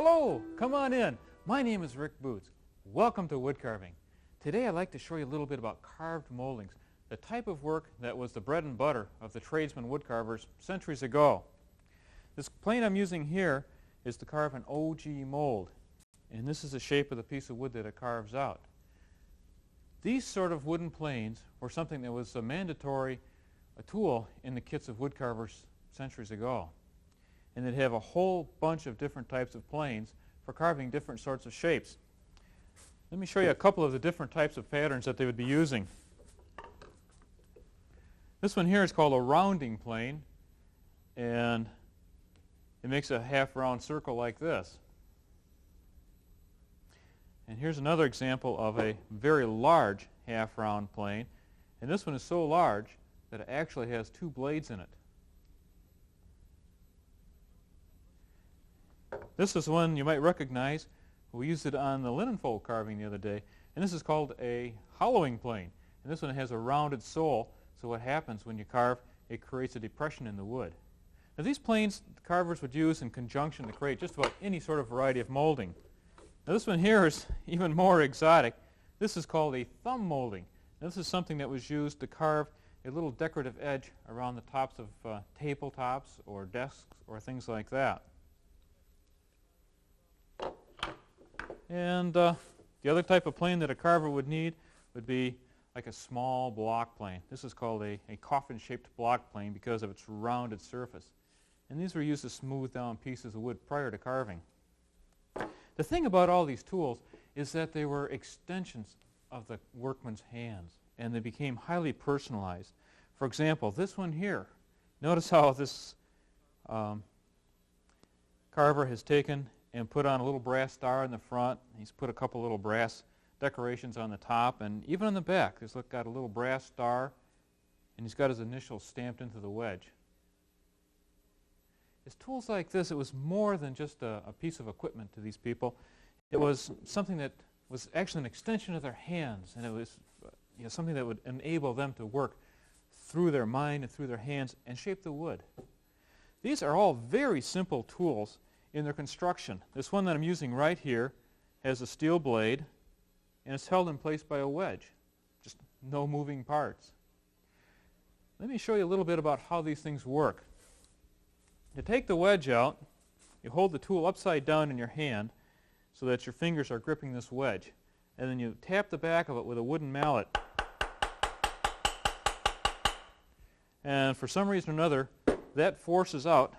Hello, come on in. My name is Rick Butz. Welcome to woodcarving. Today I'd like to show you a little bit about carved moldings, the type of work that was the bread and butter of the tradesmen woodcarvers centuries ago. This plane I'm using here is to carve an OG mold, and this is the shape of the piece of wood that it carves out. These sort of wooden planes were something that was a mandatory tool in the kits of woodcarvers centuries ago. And they'd have a whole bunch of different types of planes for carving different sorts of shapes. Let me show you a couple of the different types of patterns that they would be using. This one here is called a rounding plane, and it makes a half-round circle like this. And here's another example of a very large half-round plane, and this one is so large that it actually has two blades in it. This is one you might recognize. We used it on the linen fold carving the other day, and this is called a hollowing plane. And this one has a rounded sole, so what happens when you carve, it creates a depression in the wood. Now these planes the carvers would use in conjunction to create just about any sort of variety of molding. Now this one here is even more exotic. This is called a thumb molding. Now this is something that was used to carve a little decorative edge around the tops of tabletops or desks or things like that. And the other type of plane that a carver would need would be like a small block plane. This is called a coffin-shaped block plane because of its rounded surface. And these were used to smooth down pieces of wood prior to carving. The thing about all these tools is that they were extensions of the workman's hands, and they became highly personalized. For example, this one here. Notice how this carver has taken and put on a little brass star in the front. He's put a couple little brass decorations on the top, and even on the back he's got a little brass star, and he's got his initials stamped into the wedge. It's tools like this, it was more than just a piece of equipment to these people. It was something that was actually an extension of their hands, and it was something that would enable them to work through their mind and through their hands and shape the wood. These are all very simple tools in their construction. This one that I'm using right here has a steel blade, and it's held in place by a wedge. Just no moving parts. Let me show you a little bit about how these things work. To take the wedge out, you hold the tool upside down in your hand so that your fingers are gripping this wedge. And then you tap the back of it with a wooden mallet. And for some reason or another, that forces out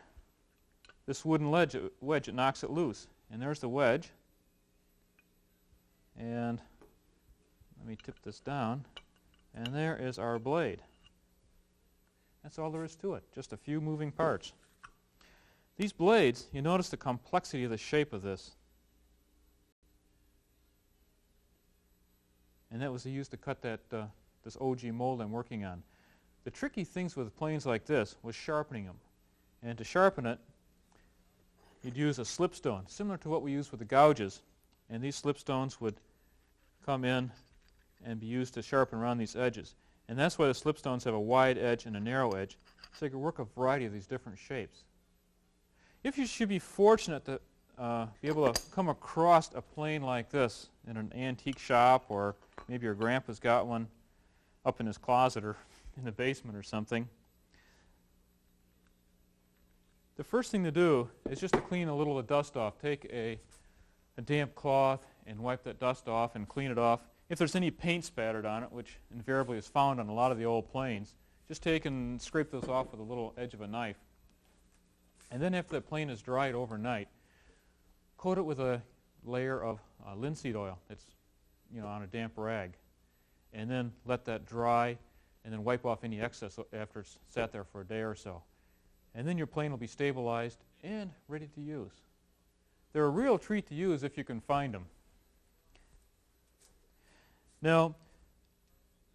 this wooden wedge, it knocks it loose. And there's the wedge. And let me tip this down. And there is our blade. That's all there is to it, just a few moving parts. These blades, you notice the complexity of the shape of this. And that was used to cut that this OG mold I'm working on. The tricky things with planes like this was sharpening them. And to sharpen it, you'd use a slipstone, similar to what we use with the gouges. And these slipstones would come in and be used to sharpen around these edges. And that's why the slipstones have a wide edge and a narrow edge, so you can work a variety of these different shapes. If you should be fortunate to be able to come across a plane like this in an antique shop, or maybe your grandpa's got one up in his closet or in the basement or something, the first thing to do is just to clean a little of the dust off. Take a damp cloth and wipe that dust off and clean it off. If there's any paint spattered on it, which invariably is found on a lot of the old planes, just take and scrape those off with a little edge of a knife. And then after the plane is dried overnight, coat it with a layer of linseed oil that's on a damp rag. And then let that dry, and then wipe off any excess after it's sat there for a day or so. And then your plane will be stabilized and ready to use. They're a real treat to use if you can find them. Now,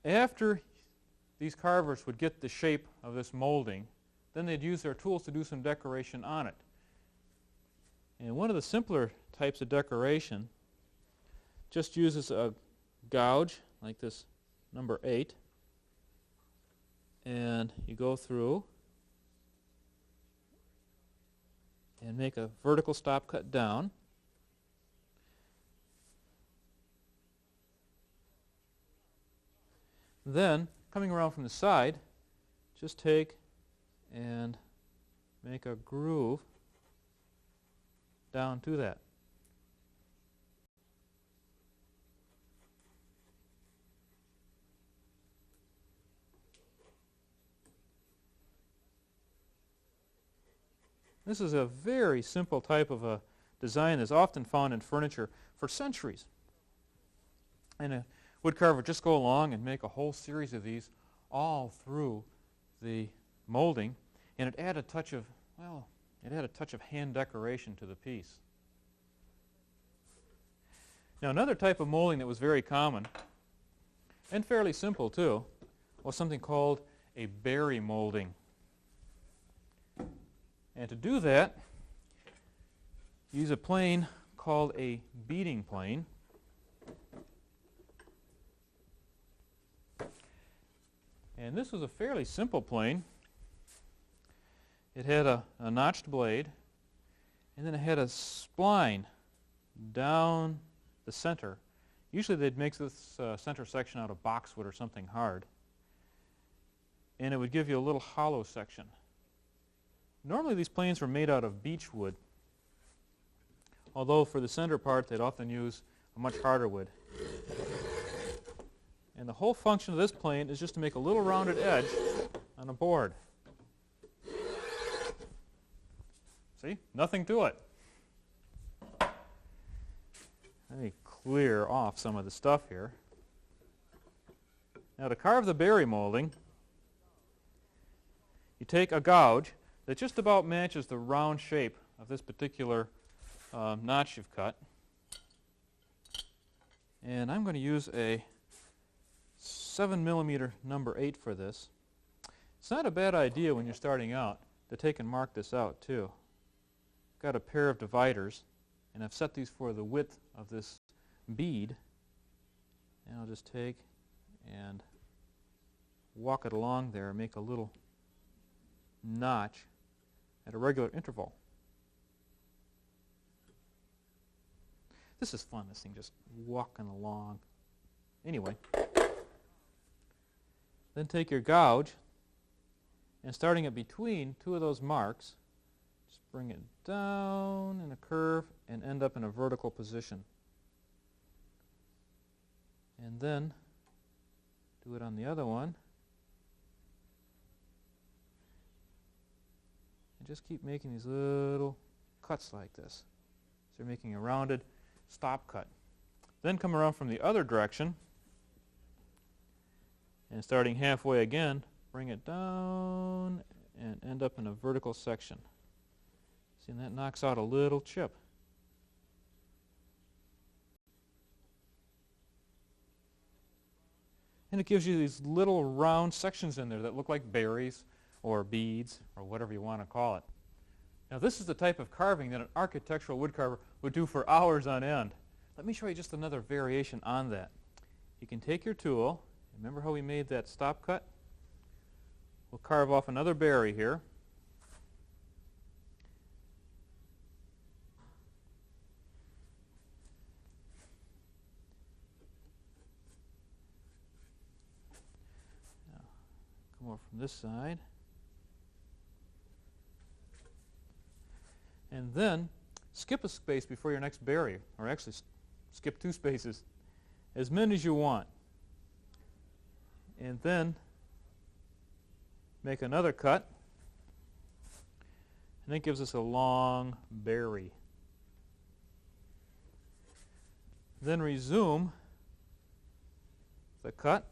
after these carvers would get the shape of this molding, then they'd use their tools to do some decoration on it. And one of the simpler types of decoration just uses a gouge like this number 8, and you go through and make a vertical stop cut down, Then, coming around from the side, just take and make a groove down to that. This is a very simple type of a design that's often found in furniture for centuries. And a woodcarver would just go along and make a whole series of these all through the molding, and it added a touch of, well, it had a touch of hand decoration to the piece. Now, another type of molding that was very common, and fairly simple too, was something called a berry molding. And to do that, use a plane called a beading plane. And this was a fairly simple plane. It had a notched blade, and then it had a spline down the center. Usually they'd make this center section out of boxwood or something hard. And it would give you a little hollow section. Normally these planes were made out of beech wood, although for the center part they'd often use a much harder wood. And the whole function of this plane is just to make a little rounded edge on a board. See? Nothing to it. Let me clear off some of the stuff here. Now to carve the berry molding, you take a gouge that just about matches the round shape of this particular notch you've cut. And I'm going to use a 7mm number 8 for this. It's not a bad idea when you're starting out to take and mark this out too. Got a pair of dividers, and I've set these for the width of this bead. And I'll just take and walk it along there and make a little notch at a regular interval. This is fun, this thing just walking along. Anyway, then take your gouge and starting it between two of those marks, just bring it down in a curve and end up in a vertical position. And then do it on the other one. And just keep making these little cuts like this. So you're making a rounded stop cut. Then come around from the other direction and starting halfway again, bring it down and end up in a vertical section. See, and that knocks out a little chip. And it gives you these little round sections in there that look like berries or beads or whatever you want to call it. Now this is the type of carving that an architectural woodcarver would do for hours on end. Let me show you just another variation on that. You can take your tool, remember how we made that stop cut? We'll carve off another berry here. Now, come over from this side. And then skip a space before your next berry, or actually skip 2 spaces, as many as you want. And then make another cut, and that gives us a long berry. Then resume the cut,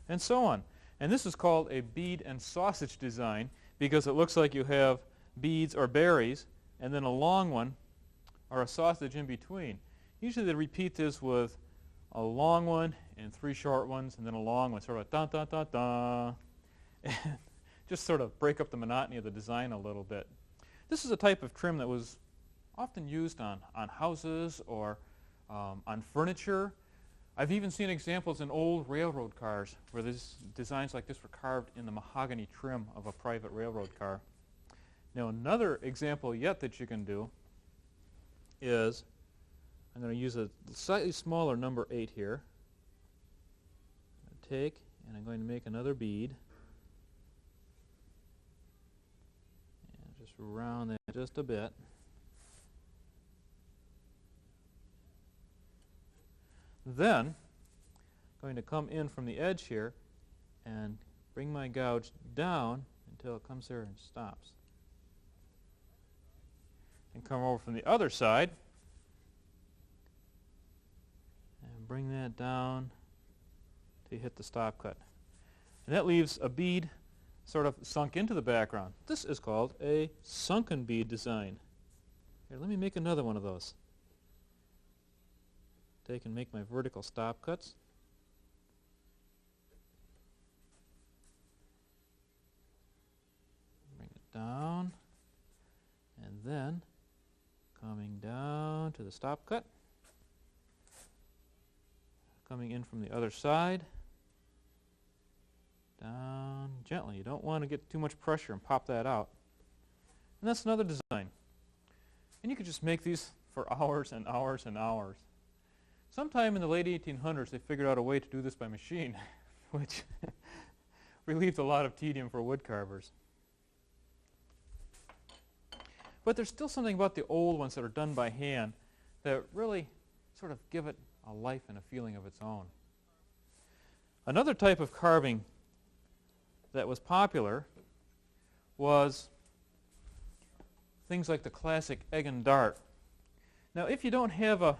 and so on. And this is called a bead and sausage design because it looks like you have beads or berries and then a long one or a sausage in between. Usually they repeat this with a long one and 3 short ones and then a long one, sort of dun dun dun dun, and just sort of break up the monotony of the design a little bit. This is a type of trim that was often used on houses or on furniture. I've even seen examples in old railroad cars where designs like this were carved in the mahogany trim of a private railroad car. Now another example yet that you can do is I'm going to use a slightly smaller number 8 here. I'm going to take and I'm going to make another bead. And just round that just a bit. Then I'm going to come in from the edge here and bring my gouge down until it comes here and stops. And come over from the other side and bring that down to hit the stop cut. And that leaves a bead sort of sunk into the background. This is called a sunken bead design. Here, let me make another one of those. Take and make my vertical stop cuts. Bring it down, and then coming down to the stop cut, coming in from the other side, down gently. You don't want to get too much pressure and pop that out. And that's another design. And you could just make these for hours and hours and hours. Sometime in the late 1800s, they figured out a way to do this by machine, which relieved a lot of tedium for wood carvers. But there's still something about the old ones that are done by hand that really sort of give it a life and a feeling of its own. Another type of carving that was popular was things like the classic egg and dart. Now, if you don't have a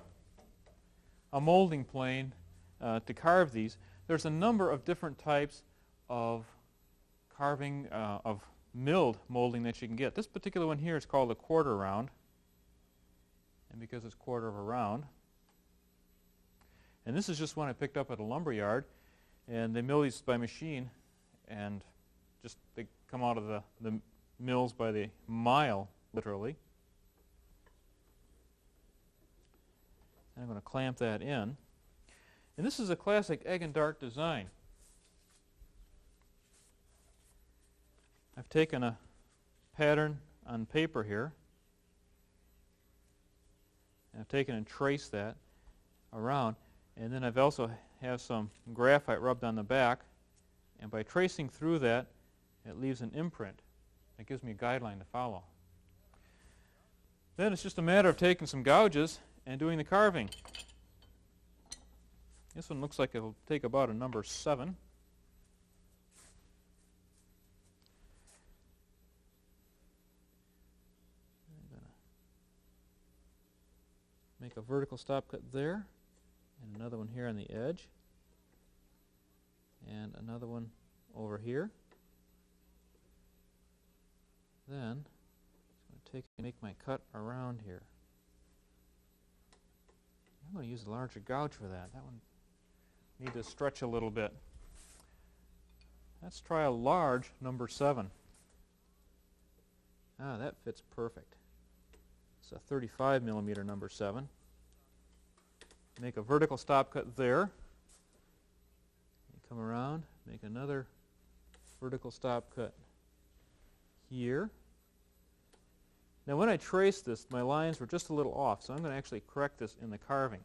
molding plane to carve these, there's a number of different types of carving of milled molding that you can get. This particular one here is called a quarter round, and because it's quarter of a round. And this is just one I picked up at a lumber yard, and they mill these by machine, and just they come out of the mills by the mile, literally. I'm going to clamp that in. And this is a classic egg and dart design. I've taken a pattern on paper here. And I've taken and traced that around. And then I've also have some graphite rubbed on the back. And by tracing through that, it leaves an imprint. It gives me a guideline to follow. Then it's just a matter of taking some gouges and doing the carving. This one looks like it'll take about a number 7. I'm going to make a vertical stop cut there, and another one here on the edge, and another one over here. Then I'm going to take and make my cut around here. I'm going to use a larger gouge for that. That one needs to stretch a little bit. Let's try a large number 7. Ah, that fits perfect. It's a 35 millimeter number 7. Make a vertical stop cut there. Come around, make another vertical stop cut here. Now when I traced this, my lines were just a little off, so I'm going to actually correct this in the carving.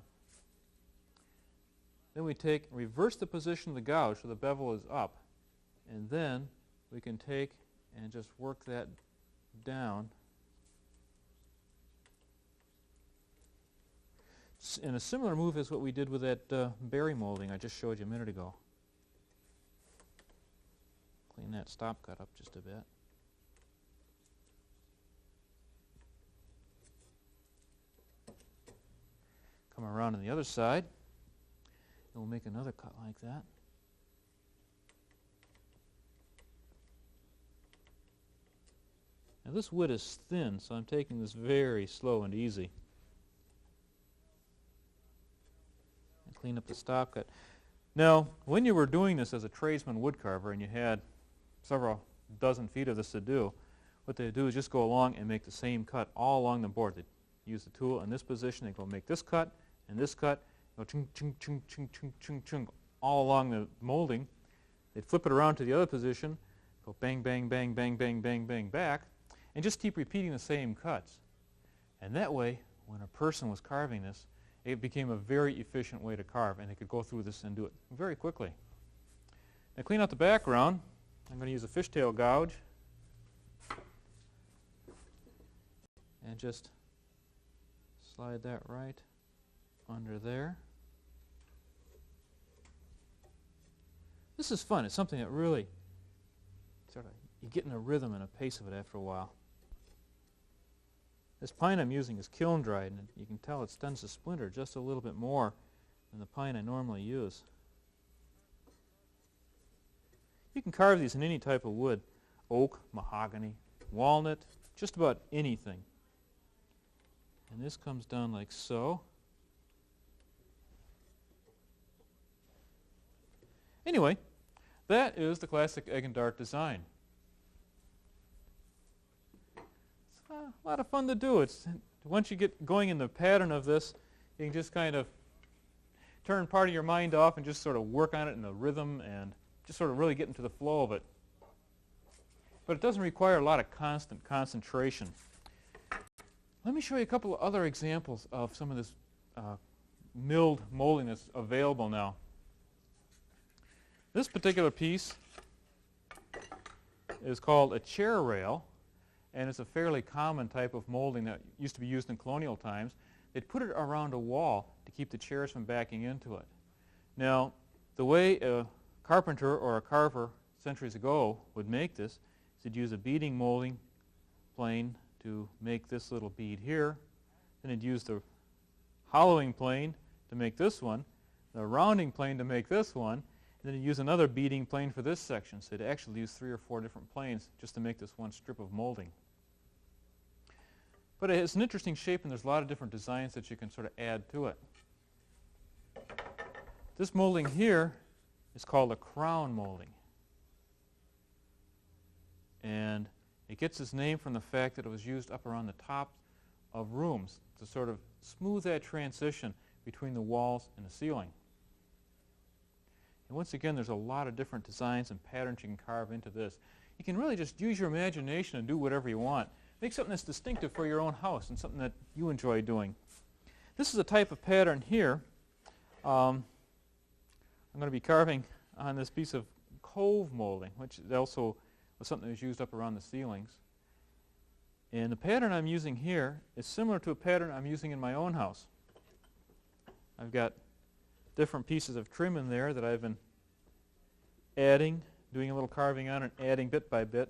Then we take and reverse the position of the gouge so the bevel is up, and then we can take and just work that down in a similar move as what we did with that berry molding I just showed you a minute ago. Clean that stop cut up just a bit. Come around on the other side, and we'll make another cut like that. Now this wood is thin, so I'm taking this very slow and easy. And clean up the stop cut. Now, when you were doing this as a tradesman woodcarver and you had several dozen feet of this to do, what they do is just go along and make the same cut all along the board. They use the tool in this position, they go make this cut and this cut, go chung, chung, chung, chung, chung, chung, chung, all along the molding. They'd flip it around to the other position, go bang, bang, bang, bang, bang, bang, bang, back, and just keep repeating the same cuts. And that way, when a person was carving this, it became a very efficient way to carve, and they could go through this and do it very quickly. Now, clean out the background. I'm going to use a fishtail gouge and just slide that right under there. This is fun. It's something that really sort of, you get in a rhythm and a pace of it after a while. This pine I'm using is kiln dried, and you can tell it tends to splinter just a little bit more than the pine I normally use. You can carve these in any type of wood: oak, mahogany, walnut, just about anything. And this comes down like so. Anyway, that is the classic egg and dart design. It's a lot of fun to do. Once you get going in the pattern of this, you can just kind of turn part of your mind off and just sort of work on it in the rhythm and just sort of really get into the flow of it. But it doesn't require a lot of constant concentration. Let me show you a couple of other examples of some of this milled molding that's available now. This particular piece is called a chair rail, and it's a fairly common type of molding that used to be used in colonial times. They'd put it around a wall to keep the chairs from backing into it. Now, the way a carpenter or a carver centuries ago would make this is they'd use a beading molding plane to make this little bead here. Then they'd use the hollowing plane to make this one, the rounding plane to make this one, and then they'd use another beading plane for this section. So they'd actually use 3 or 4 different planes just to make this one strip of molding. But it's an interesting shape, and there's a lot of different designs that you can sort of add to it. This molding here is called a crown molding. And it gets its name from the fact that it was used up around the top of rooms to sort of smooth that transition between the walls and the ceiling. And once again, there's a lot of different designs and patterns you can carve into this. You can really just use your imagination and do whatever you want. Make something that's distinctive for your own house and something that you enjoy doing. This is a type of pattern here. I'm going to be carving on this piece of cove molding, which also was something that was used up around the ceilings. And the pattern I'm using here is similar to a pattern I'm using in my own house. I've got different pieces of trim in there that I've been adding, doing a little carving on and adding bit by bit,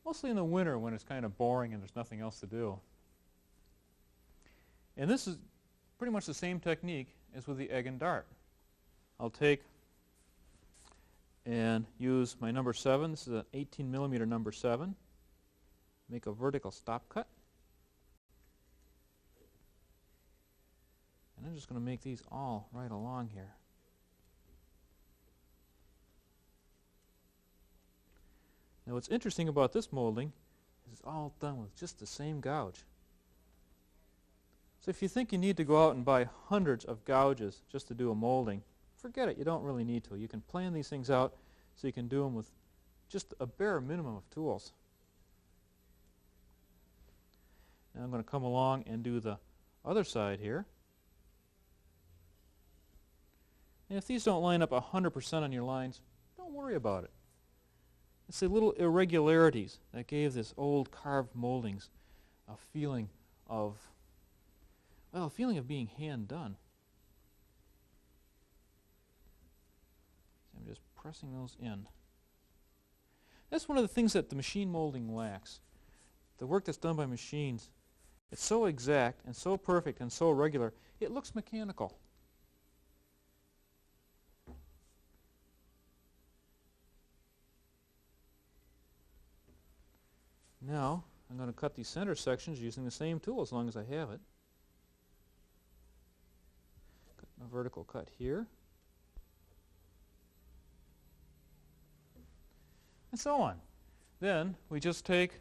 mostly in the winter when it's kind of boring and there's nothing else to do. And this is pretty much the same technique as with the egg and dart. I'll take and use my number 7. This is an 18 millimeter number 7. Make a vertical stop cut. And I'm just going to make these all right along here. Now what's interesting about this molding is it's all done with just the same gouge. So if you think you need to go out and buy hundreds of gouges just to do a molding, forget it. You don't really need to. You can plan these things out so you can do them with just a bare minimum of tools. Now I'm going to come along and do the other side here. And if these don't line up 100% on your lines, don't worry about it. It's the little irregularities that gave this old carved moldings a feeling of, well, a feeling of being hand done. So I'm just pressing those in. That's one of the things that the machine molding lacks. The work that's done by machines, it's so exact and so perfect and so regular, it looks mechanical. Now, I'm going to cut these center sections using the same tool as long as I have it. Cut a vertical cut here. And so on. Then we just take,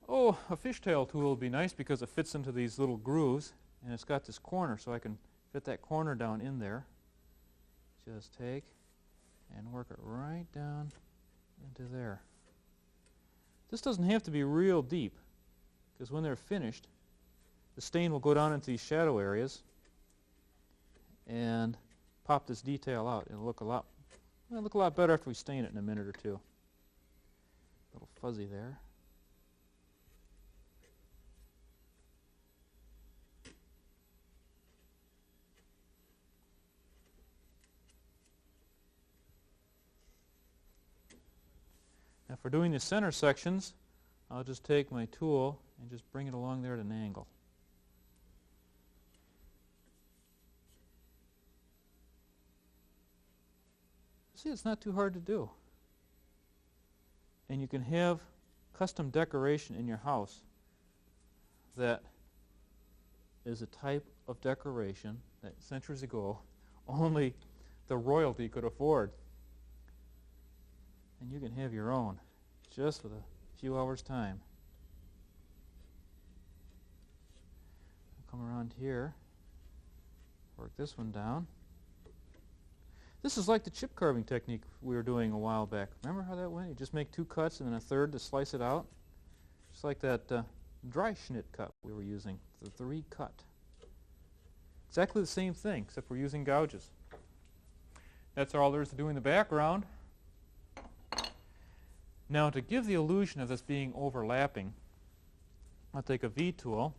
a fishtail tool would be nice because it fits into these little grooves, and it's got this corner, so I can fit that corner down in there. Just take and work it right down into there. This doesn't have to be real deep, because when they're finished, the stain will go down into these shadow areas, and pop this detail out. It'll look a lot better after we stain it in a minute or two. A little fuzzy there. Now for doing the center sections, I'll just take my tool and just bring it along there at an angle. See, it's not too hard to do. And you can have custom decoration in your house that is a type of decoration that centuries ago only the royalty could afford. And you can have your own just with a few hours' time. I'll come around here, work this one down. This is like the chip carving technique we were doing a while back. Remember how that went? You just make 2 cuts and then a third to slice it out. Just like that dry schnitt cut we were using, the 3 cut. Exactly the same thing, except we're using gouges. That's all there is to do in the background. Now to give the illusion of this being overlapping, I'll take a V tool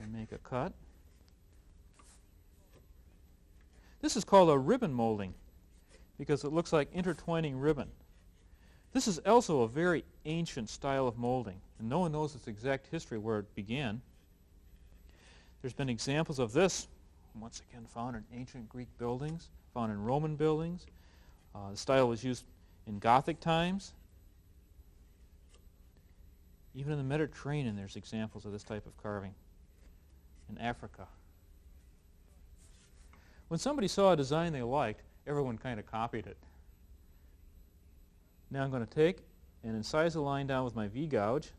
and make a cut. This is called a ribbon molding because it looks like intertwining ribbon. This is also a very ancient style of molding, and no one knows its exact history where it began. There's been examples of this, once again found in ancient Greek buildings, found in Roman buildings. The style was used in Gothic times. Even in the Mediterranean there's examples of this type of carving. In Africa. When somebody saw a design they liked, everyone kind of copied it. Now I'm going to take and incise a line down with my V-gouge,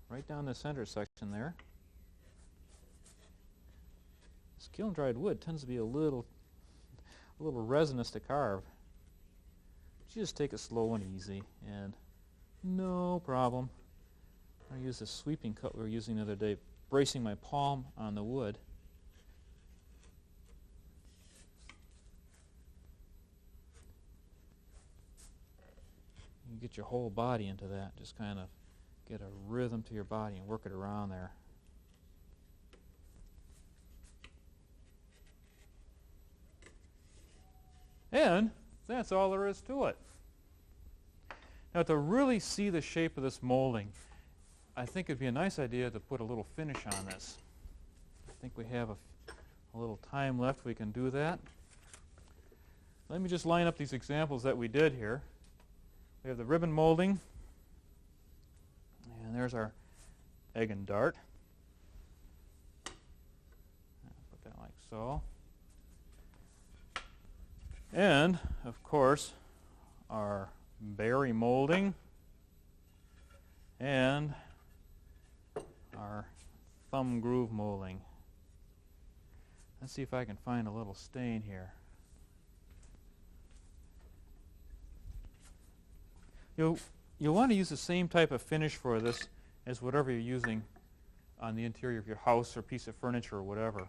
right down the center section there. This kiln-dried wood tends to be a little resinous to carve. You just take it slow and easy, and no problem. I use the sweeping cut we were using the other day, bracing my palm on the wood. You get your whole body into that. Just kind of get a rhythm to your body and work it around there. And that's all there is to it. Now to really see the shape of this molding, I think it'd be a nice idea to put a little finish on this. I think we have a little time left. We can do that. Let me just line up these examples that we did here. We have the ribbon molding, and there's our egg and dart. Put that like so. And, of course, our berry molding and our thumb groove molding. Let's see if I can find a little stain here. You'll want to use the same type of finish for this as whatever you're using on the interior of your house or piece of furniture or whatever.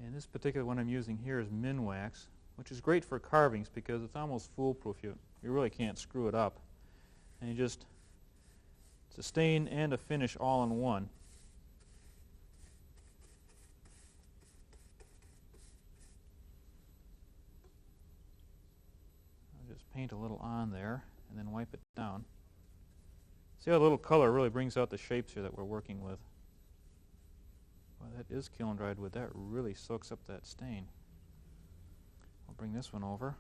And this particular one I'm using here is Minwax, which is great for carvings because it's almost foolproof. You really can't screw it up. And it's a stain and a finish all in one. I'll just paint a little on there and then wipe it down. See how a little color really brings out the shapes here that we're working with. Well, that is kiln-dried wood. That really soaks up that stain. I'll bring this one over.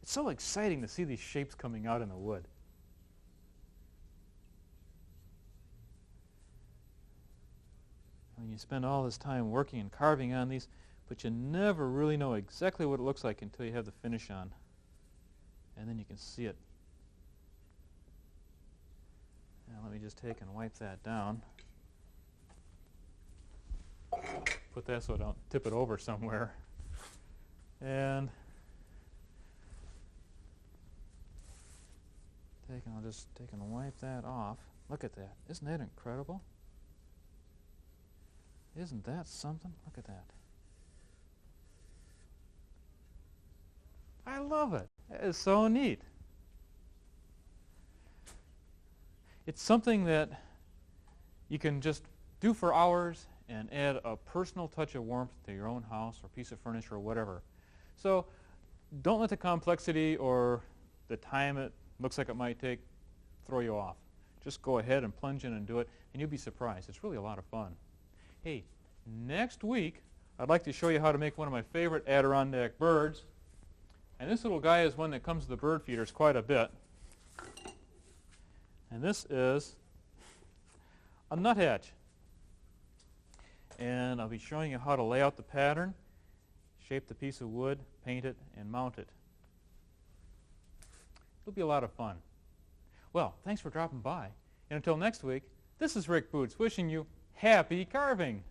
It's so exciting to see these shapes coming out in the wood. When you spend all this time working and carving on these, but you never really know exactly what it looks like until you have the finish on. And then you can see it. Now let me just take and wipe that down. Put that so I don't tip it over somewhere. And I'll just take and wipe that off. Look at that. Isn't that incredible? Isn't that something? Look at that. I love it. It is so neat. It's something that you can just do for hours and add a personal touch of warmth to your own house or piece of furniture or whatever. So don't let the complexity or the time it looks like it might take throw you off. Just go ahead and plunge in and do it, and you'll be surprised. It's really a lot of fun. Hey, next week I'd like to show you how to make one of my favorite Adirondack birds. And this little guy is one that comes to the bird feeders quite a bit. And this is a nuthatch. And I'll be showing you how to lay out the pattern, shape the piece of wood, paint it, and mount it. It'll be a lot of fun. Well, thanks for dropping by. And until next week, this is Rick Butz wishing you happy carving.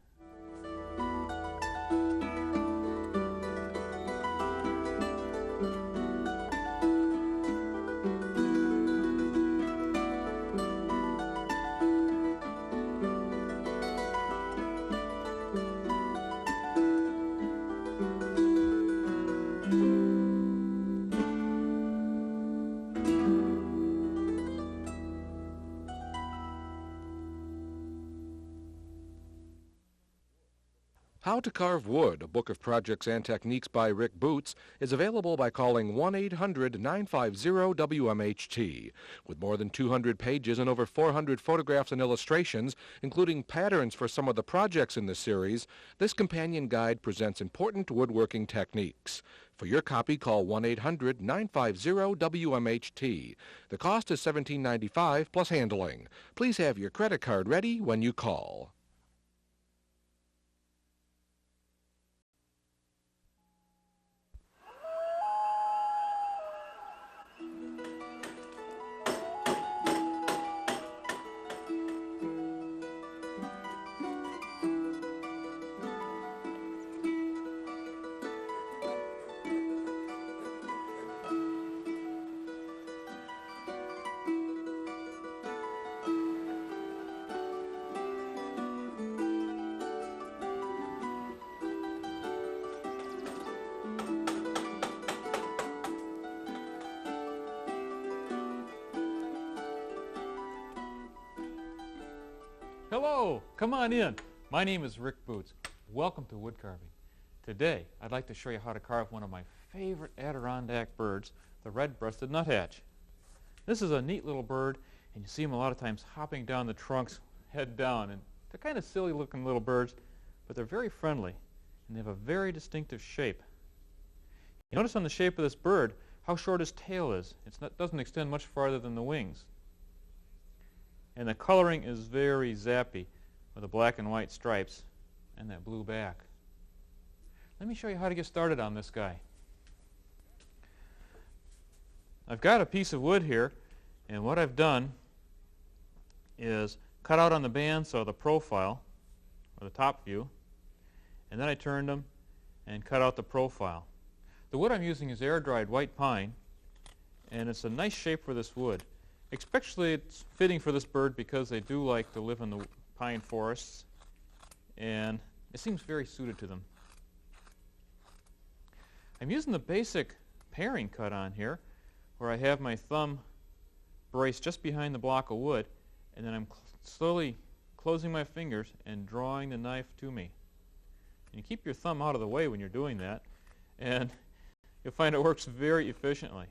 How to Carve Wood, a book of projects and techniques by Rick Butz, is available by calling 1-800-950-WMHT. With more than 200 pages and over 400 photographs and illustrations, including patterns for some of the projects in the series, this companion guide presents important woodworking techniques. For your copy, call 1-800-950-WMHT. The cost is $17.95 plus handling. Please have your credit card ready when you call. Hello, come on in. My name is Rick Butz. Welcome to Woodcarving. Today, I'd like to show you how to carve one of my favorite Adirondack birds, the red-breasted nuthatch. This is a neat little bird, and you see them a lot of times hopping down the trunks, head down. And they're kind of silly-looking little birds, but they're very friendly, and they have a very distinctive shape. You notice on the shape of this bird how short his tail is. It doesn't extend much farther than the wings. And the coloring is very zappy with the black and white stripes and that blue back. Let me show you how to get started on this guy. I've got a piece of wood here, and what I've done is cut out on the bandsaw the profile, or the top view, and then I turned them and cut out the profile. The wood I'm using is air-dried white pine, and it's a nice shape for this wood. Especially it's fitting for this bird because they do like to live in the pine forests, and it seems very suited to them. I'm using the basic paring cut on here, where I have my thumb braced just behind the block of wood, and then I'm slowly closing my fingers and drawing the knife to me. And you keep your thumb out of the way when you're doing that, and you'll find it works very efficiently.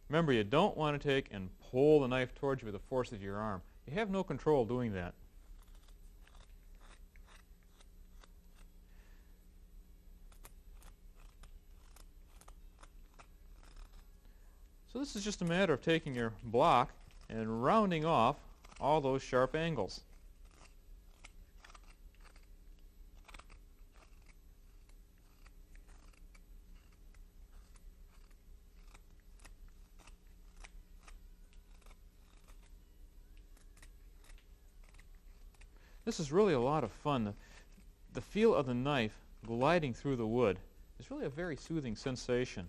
Remember, you don't want to take and pull the knife towards you with the force of your arm. You have no control doing that. So this is just a matter of taking your block and rounding off all those sharp angles. This is really a lot of fun. The feel of the knife gliding through the wood is really a very soothing sensation.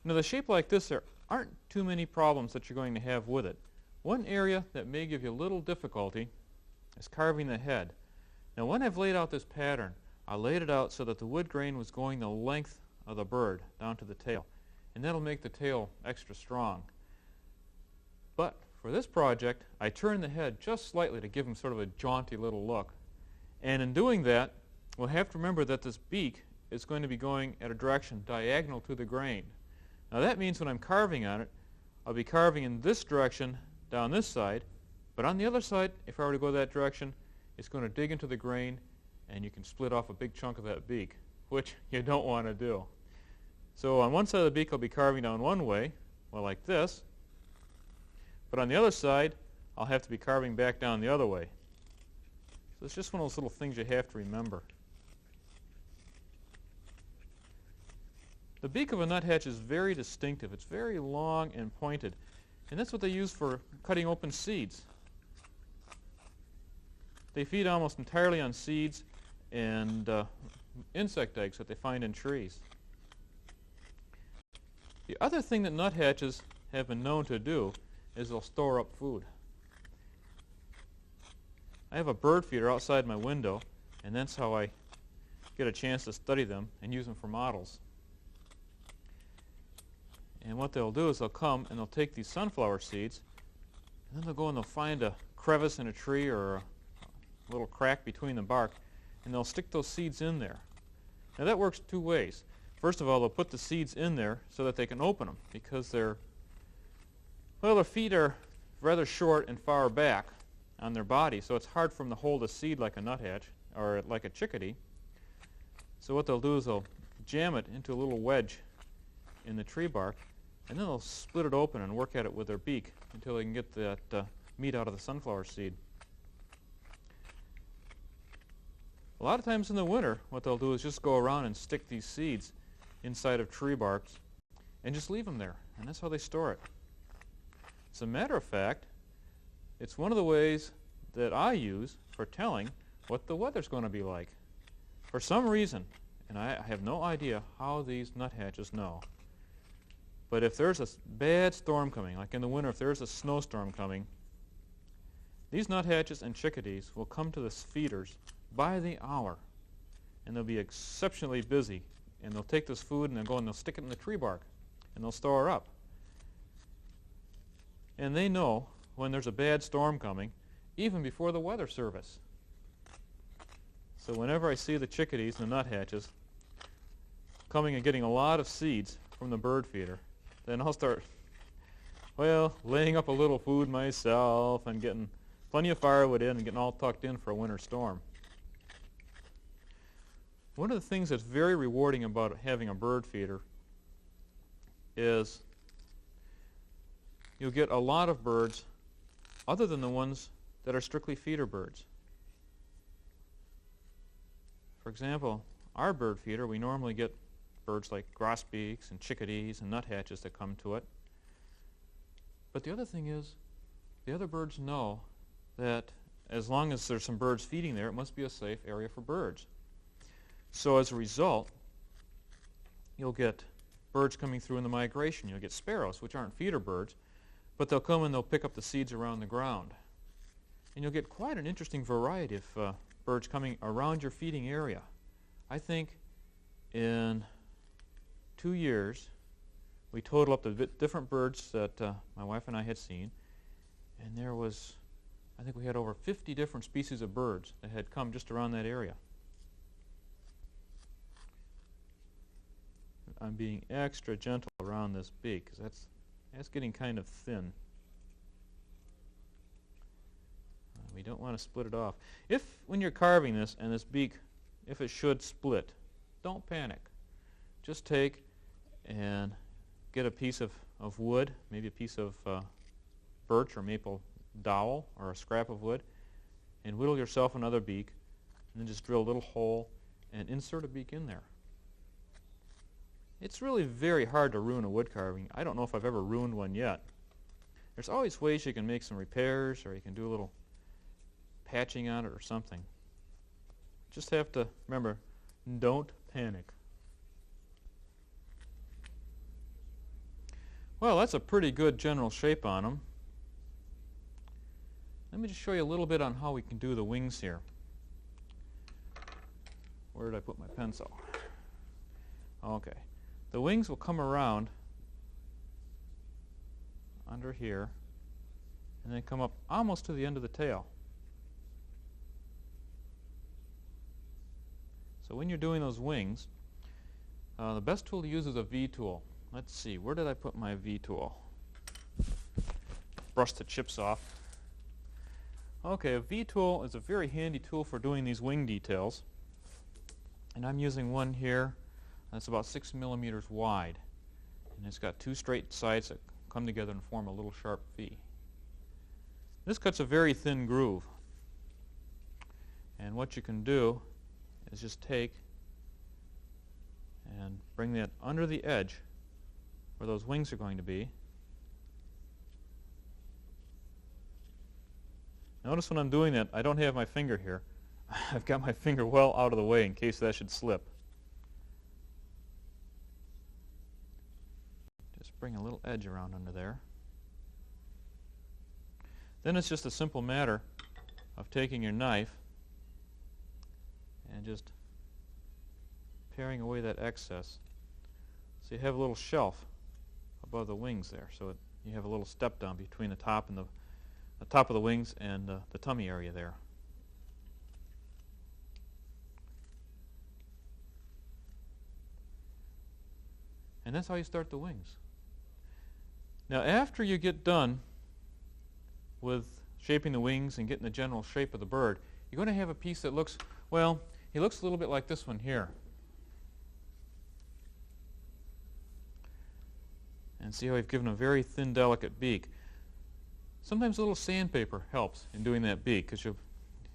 Now, the shape like this, there aren't too many problems that you're going to have with it. One area that may give you a little difficulty is carving the head. Now when I've laid out this pattern, I laid it out so that the wood grain was going the length of the bird down to the tail, and that'll make the tail extra strong. But for this project, I turned the head just slightly to give him sort of a jaunty little look. And in doing that, we'll have to remember that this beak is going to be going at a direction diagonal to the grain. Now that means when I'm carving on it, I'll be carving in this direction down this side, but on the other side, if I were to go that direction, it's going to dig into the grain, and you can split off a big chunk of that beak, which you don't want to do. So on one side of the beak, I'll be carving down one way, well, like this, but on the other side, I'll have to be carving back down the other way. So it's just one of those little things you have to remember. The beak of a nuthatch is very distinctive. It's very long and pointed, and that's what they use for cutting open seeds. They feed almost entirely on seeds and insect eggs that they find in trees. The other thing that nuthatches have been known to do is they'll store up food. I have a bird feeder outside my window, and that's how I get a chance to study them and use them for models. And what they'll do is they'll come and they'll take these sunflower seeds, and then they'll go and they'll find a crevice in a tree or a little crack between the bark, and they'll stick those seeds in there. Now that works two ways. First of all, they'll put the seeds in there so that they can open them, because their feet are rather short and far back on their body, so it's hard for them to hold a seed like a nuthatch or like a chickadee. So what they'll do is they'll jam it into a little wedge in the tree bark, and then they'll split it open and work at it with their beak until they can get that meat out of the sunflower seed. A lot of times in the winter, what they'll do is just go around and stick these seeds inside of tree barks and just leave them there, and that's how they store it. As a matter of fact, it's one of the ways that I use for telling what the weather's going to be like. For some reason, and I have no idea how these nuthatches know, but if there's a bad storm coming, like in the winter if there's a snowstorm coming, these nuthatches and chickadees will come to the feeders by the hour, and they'll be exceptionally busy, and they'll take this food and they'll go and they'll stick it in the tree bark, and they'll store it up. And they know when there's a bad storm coming, even before the weather service. So whenever I see the chickadees and the nuthatches coming and getting a lot of seeds from the bird feeder, then I'll start, well, laying up a little food myself and getting plenty of firewood in and getting all tucked in for a winter storm. One of the things that's very rewarding about having a bird feeder is you'll get a lot of birds other than the ones that are strictly feeder birds. For example, our bird feeder, we normally get birds like grosbeaks and chickadees and nuthatches that come to it. But the other thing is, the other birds know that as long as there's some birds feeding there, it must be a safe area for birds. So as a result, you'll get birds coming through in the migration. You'll get sparrows, which aren't feeder birds, but they'll come and they'll pick up the seeds around the ground. And you'll get quite an interesting variety of birds coming around your feeding area. I think in 2 years, we totaled up the different birds that my wife and I had seen, and there was, I think we had over 50 different species of birds that had come just around that area. I'm being extra gentle around this beak because that's getting kind of thin. We don't want to split it off. If, when you're carving this and this beak, if it should split, don't panic. Just take and get a piece of wood, maybe a piece of birch or maple dowel or a scrap of wood, and whittle yourself another beak, and then just drill a little hole and insert a beak in there. It's really very hard to ruin a wood carving. I don't know if I've ever ruined one yet. There's always ways you can make some repairs, or you can do a little patching on it or something. Just have to remember, don't panic. Well, that's a pretty good general shape on them. Let me just show you a little bit on how we can do the wings here. Where did I put my pencil? Okay. The wings will come around under here and then come up almost to the end of the tail. So when you're doing those wings, the best tool to use is a V tool. Let's see, where did I put my V tool? Brush the chips off. Okay, a V tool is a very handy tool for doing these wing details. And I'm using one here that's about 6 millimeters wide. And it's got two straight sides that come together and form a little sharp V. This cuts a very thin groove. And what you can do is just take and bring that under the edge where those wings are going to be. Notice when I'm doing that, I don't have my finger here. I've got my finger well out of the way in case that should slip. Just bring a little edge around under there. Then it's just a simple matter of taking your knife and just paring away that excess. So you have a little shelf above the wings there, so you have a little step down between the top and the top of the wings and the tummy area there. And that's how you start the wings. Now after you get done with shaping the wings and getting the general shape of the bird, you're going to have a piece that looks, well, he looks a little bit like this one here. And see how I've given a very thin, delicate beak. Sometimes a little sandpaper helps in doing that beak because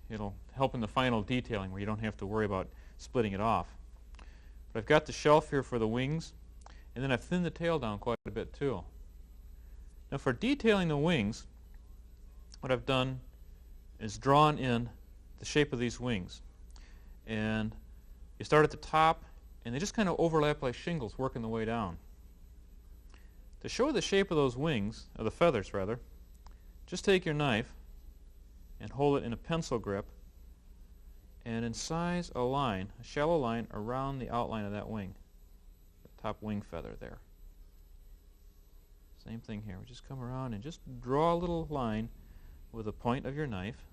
it'll help in the final detailing where you don't have to worry about splitting it off. But I've got the shelf here for the wings, and then I've thinned the tail down quite a bit too. Now for detailing the wings, what I've done is drawn in the shape of these wings. And you start at the top, and they just kind of overlap like shingles working the way down. To show the shape of those wings, or the feathers rather, just take your knife and hold it in a pencil grip and incise a line, a shallow line, around the outline of that wing, the top wing feather there. Same thing here. We just come around and just draw a little line with the point of your knife.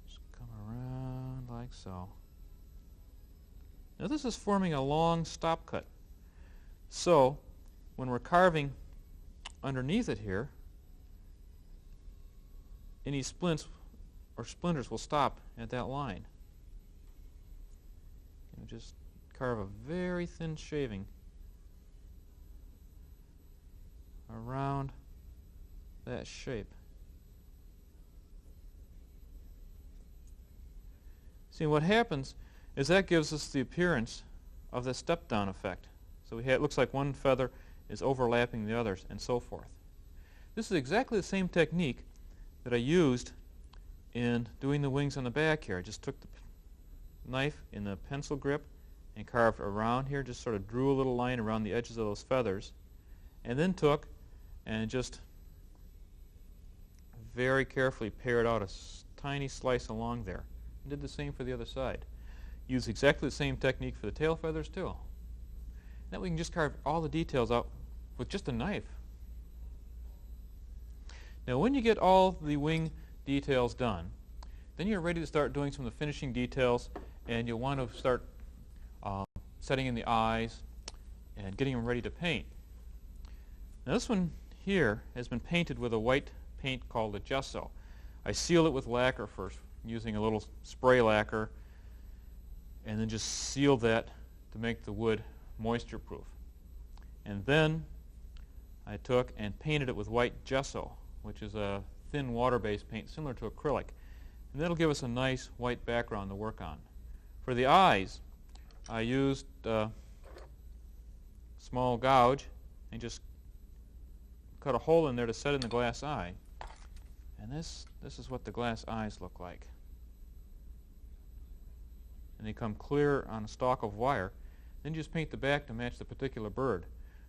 Just come around like so. Now this is forming a long stop cut. So when we're carving underneath it here, any splints or splinters will stop at that line. And just carve a very thin shaving around that shape. See, what happens is that gives us the appearance of the step down effect. So it looks like one feather is overlapping the others and so forth. This is exactly the same technique that I used in doing the wings on the back here. I just took the knife in the pencil grip and carved around here, just sort of drew a little line around the edges of those feathers, and then took and just very carefully pared out a tiny slice along there. And did the same for the other side. Use exactly the same technique for the tail feathers too. Now we can just carve all the details out with just a knife. Now when you get all the wing details done, then you're ready to start doing some of the finishing details, and you'll want to start setting in the eyes and getting them ready to paint. Now this one here has been painted with a white paint called a gesso. I seal it with lacquer first, using a little spray lacquer, and then just seal that to make the wood moisture proof. And then I took and painted it with white gesso, which is a thin water-based paint similar to acrylic. And that'll give us a nice white background to work on. For the eyes, I used a small gouge and just cut a hole in there to set in the glass eye. And this is what the glass eyes look like. And they come clear on a stalk of wire. Then you just paint the back to match the particular bird.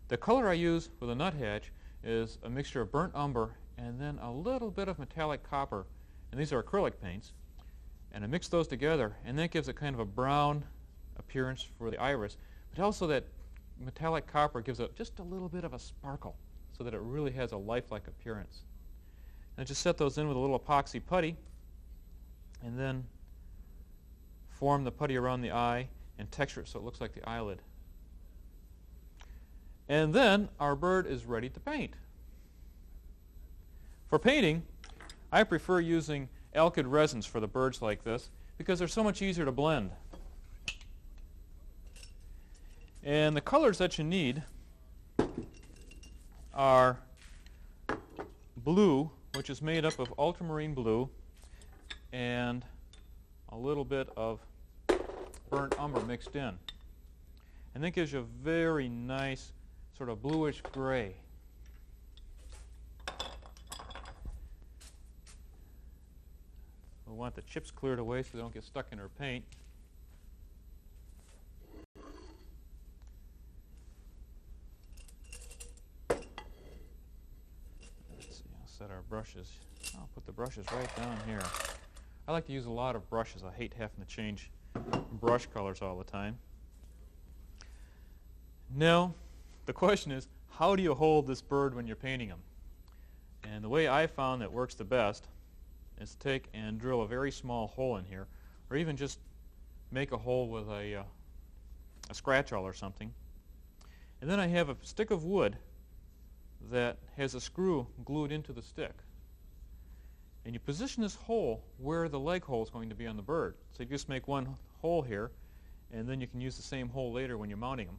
The color I use for the nuthatch is a mixture of burnt umber and then a little bit of metallic copper. And these are acrylic paints. And I mix those together, and that gives it kind of a brown appearance for the iris. But also that metallic copper gives it just a little bit of a sparkle so that it really has a lifelike appearance. And I just set those in with a little epoxy putty and then form the putty around the eye and texture it so it looks like the eyelid. And then our bird is ready to paint. For painting, I prefer using alkyd resins for the birds like this because they're so much easier to blend. And the colors that you need are blue, which is made up of ultramarine blue, and a little bit of burnt umber mixed in. And that gives you a very nice sort of bluish gray. We want the chips cleared away so they don't get stuck in our paint. Let's see, I'll set our brushes. I'll put the brushes right down here. I like to use a lot of brushes. I hate having to change brush colors all the time. Now, the question is, how do you hold this bird when you're painting him? And the way I found that works the best is to take and drill a very small hole in here, or even just make a hole with a scratch awl or something. And then I have a stick of wood that has a screw glued into the stick. And you position this hole where the leg hole is going to be on the bird. So you just make one hole here, and then you can use the same hole later when you're mounting them.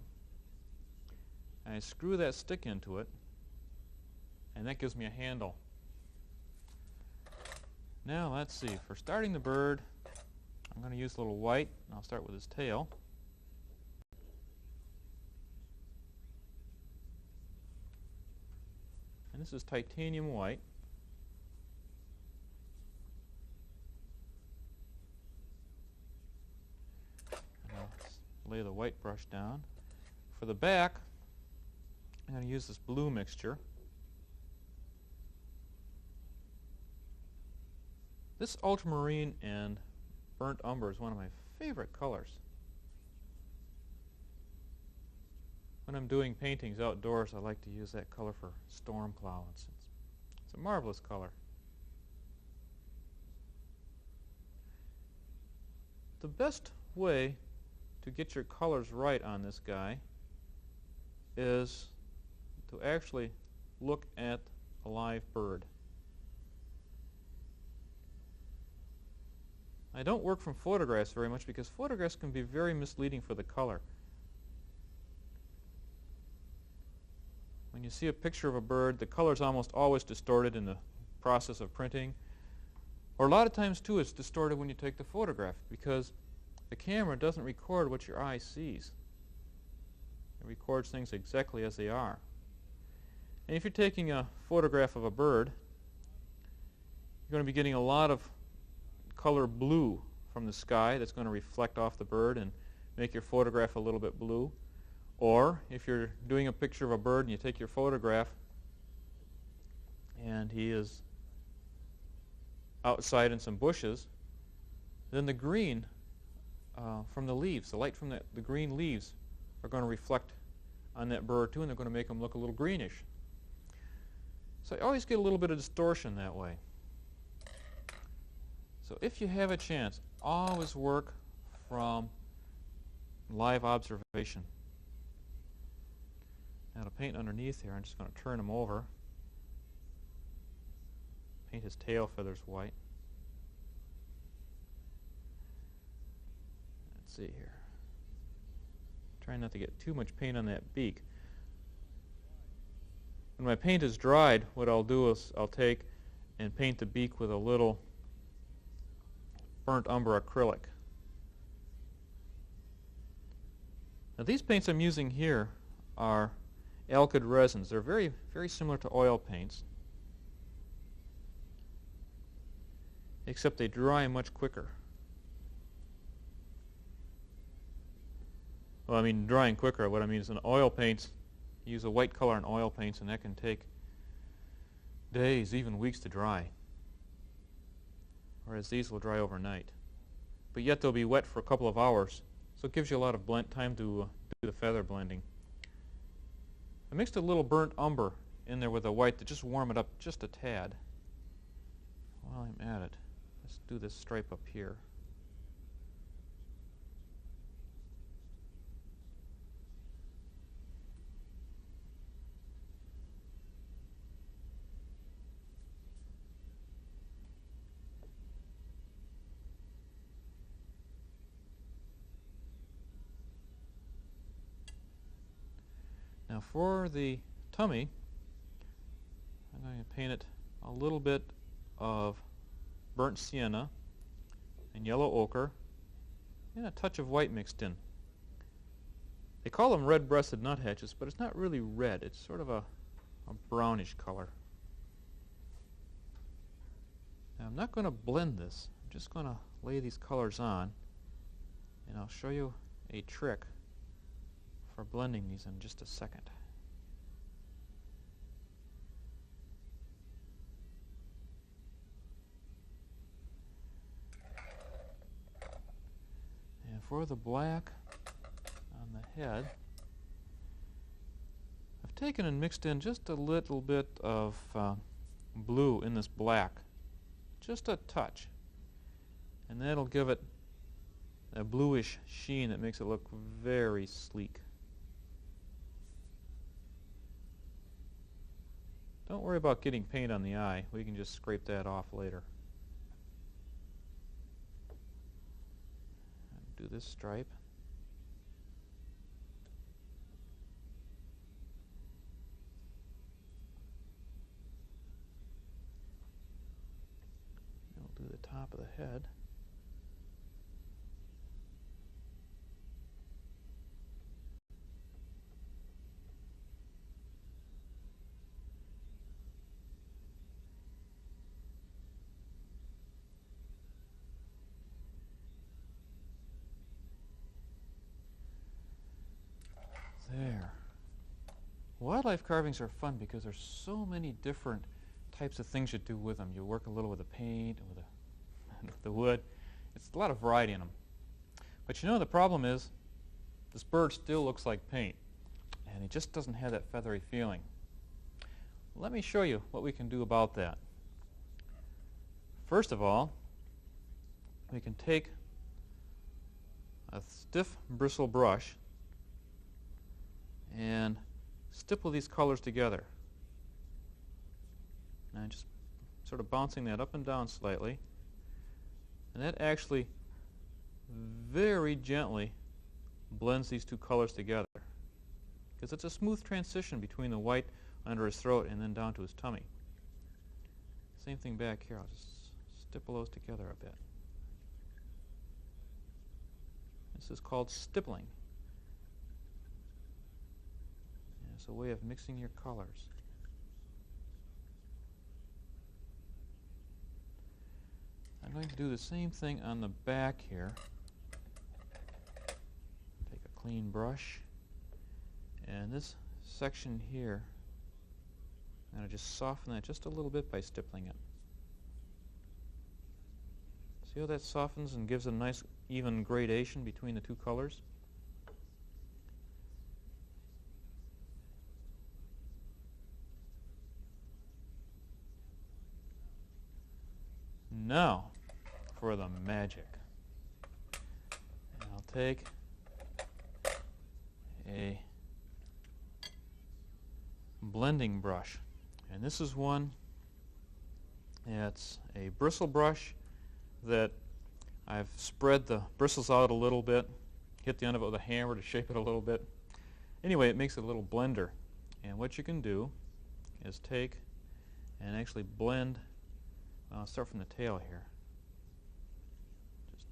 And I screw that stick into it, and that gives me a handle. Now let's see, for starting the bird, I'm going to use a little white, and I'll start with his tail. And this is titanium white. And I'll lay the white brush down. For the back, I'm going to use this blue mixture. This ultramarine and burnt umber is one of my favorite colors. When I'm doing paintings outdoors, I like to use that color for storm clouds. It's a marvelous color. The best way to get your colors right on this guy is to actually look at a live bird. I don't work from photographs very much because photographs can be very misleading for the color. When you see a picture of a bird, the color is almost always distorted in the process of printing. Or a lot of times, too, it's distorted when you take the photograph because the camera doesn't record what your eye sees. It records things exactly as they are. And if you're taking a photograph of a bird, you're going to be getting a lot of color blue from the sky that's going to reflect off the bird and make your photograph a little bit blue. Or if you're doing a picture of a bird and you take your photograph and he is outside in some bushes, then the green from the leaves, the light from the green leaves are going to reflect on that bird too, and they're going to make them look a little greenish. So I always get a little bit of distortion that way. So if you have a chance, always work from live observation. Now to paint underneath here, I'm just going to turn him over. Paint his tail feathers white. Let's see here. Try not to get too much paint on that beak. When my paint is dried, what I'll do is I'll take and paint the beak with a little burnt umber acrylic. Now these paints I'm using here are alkyd resins. They're very, very similar to oil paints, except they dry much quicker. Well, I mean drying quicker. What I mean is in oil paints, you use a white color in oil paints, and that can take days, even weeks to dry, whereas these will dry overnight. But yet they'll be wet for a couple of hours, so it gives you a lot of time to do the feather blending. I mixed a little burnt umber in there with the white to just warm it up just a tad. While I'm at it, let's do this stripe up here. Now for the tummy, I'm going to paint it a little bit of burnt sienna and yellow ochre and a touch of white mixed in. They call them red-breasted nuthatches, but it's not really red. It's sort of a brownish color. Now I'm not going to blend this. I'm just going to lay these colors on, and I'll show you a trick for blending these in just a second. And for the black on the head, I've taken and mixed in just a little bit of blue in this black, just a touch, and that'll give it a bluish sheen that makes it look very sleek. Don't worry about getting paint on the eye. We can just scrape that off later. Do this stripe. We'll do the top of the head. There. Wildlife carvings are fun because there's so many different types of things you do with them. You work a little with the paint, with the wood. It's a lot of variety in them. But you know, the problem is this bird still looks like paint, and it just doesn't have that feathery feeling. Let me show you what we can do about that. First of all, we can take a stiff bristle brush and stipple these colors together. And just sort of bouncing that up and down slightly. And that actually very gently blends these two colors together, because it's a smooth transition between the white under his throat and then down to his tummy. Same thing back here. I'll just stipple those together a bit. This is called stippling. It's a way of mixing your colors. I'm going to do the same thing on the back here. Take a clean brush, and this section here, I'm going to just soften that just a little bit by stippling it. See how that softens and gives a nice even gradation between the two colors? Now for the magic. And I'll take a blending brush, and this is one, it's a bristle brush that I've spread the bristles out a little bit, hit the end of it with a hammer to shape it a little bit. Anyway, it makes it a little blender, and what you can do is take and actually blend. I'll start from the tail here. Just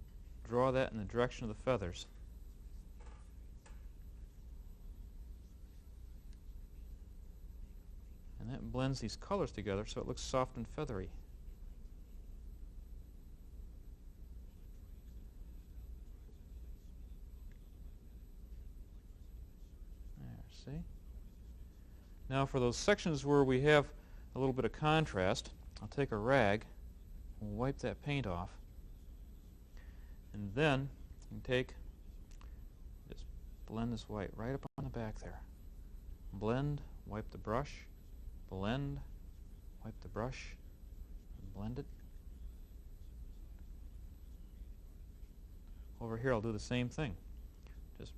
draw that in the direction of the feathers. And that blends these colors together so it looks soft and feathery. There, see? Now for those sections where we have a little bit of contrast, I'll take a rag, wipe that paint off, and then you can just blend this white right up on the back there. Blend, wipe the brush, blend, wipe the brush, and blend it. Over here I'll do the same thing. Just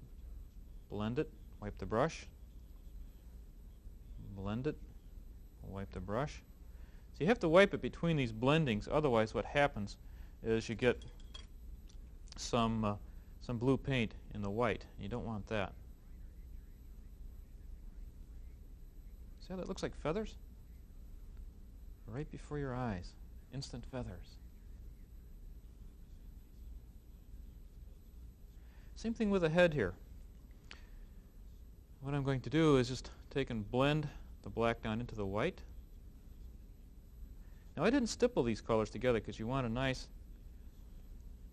blend it, wipe the brush, blend it, wipe the brush. So you have to wipe it between these blendings, otherwise what happens is you get some blue paint in the white. You don't want that. See how that looks like feathers? Right before your eyes. Instant feathers. Same thing with the head here. What I'm going to do is just take and blend the black down into the white. Now I didn't stipple these colors together because you want a nice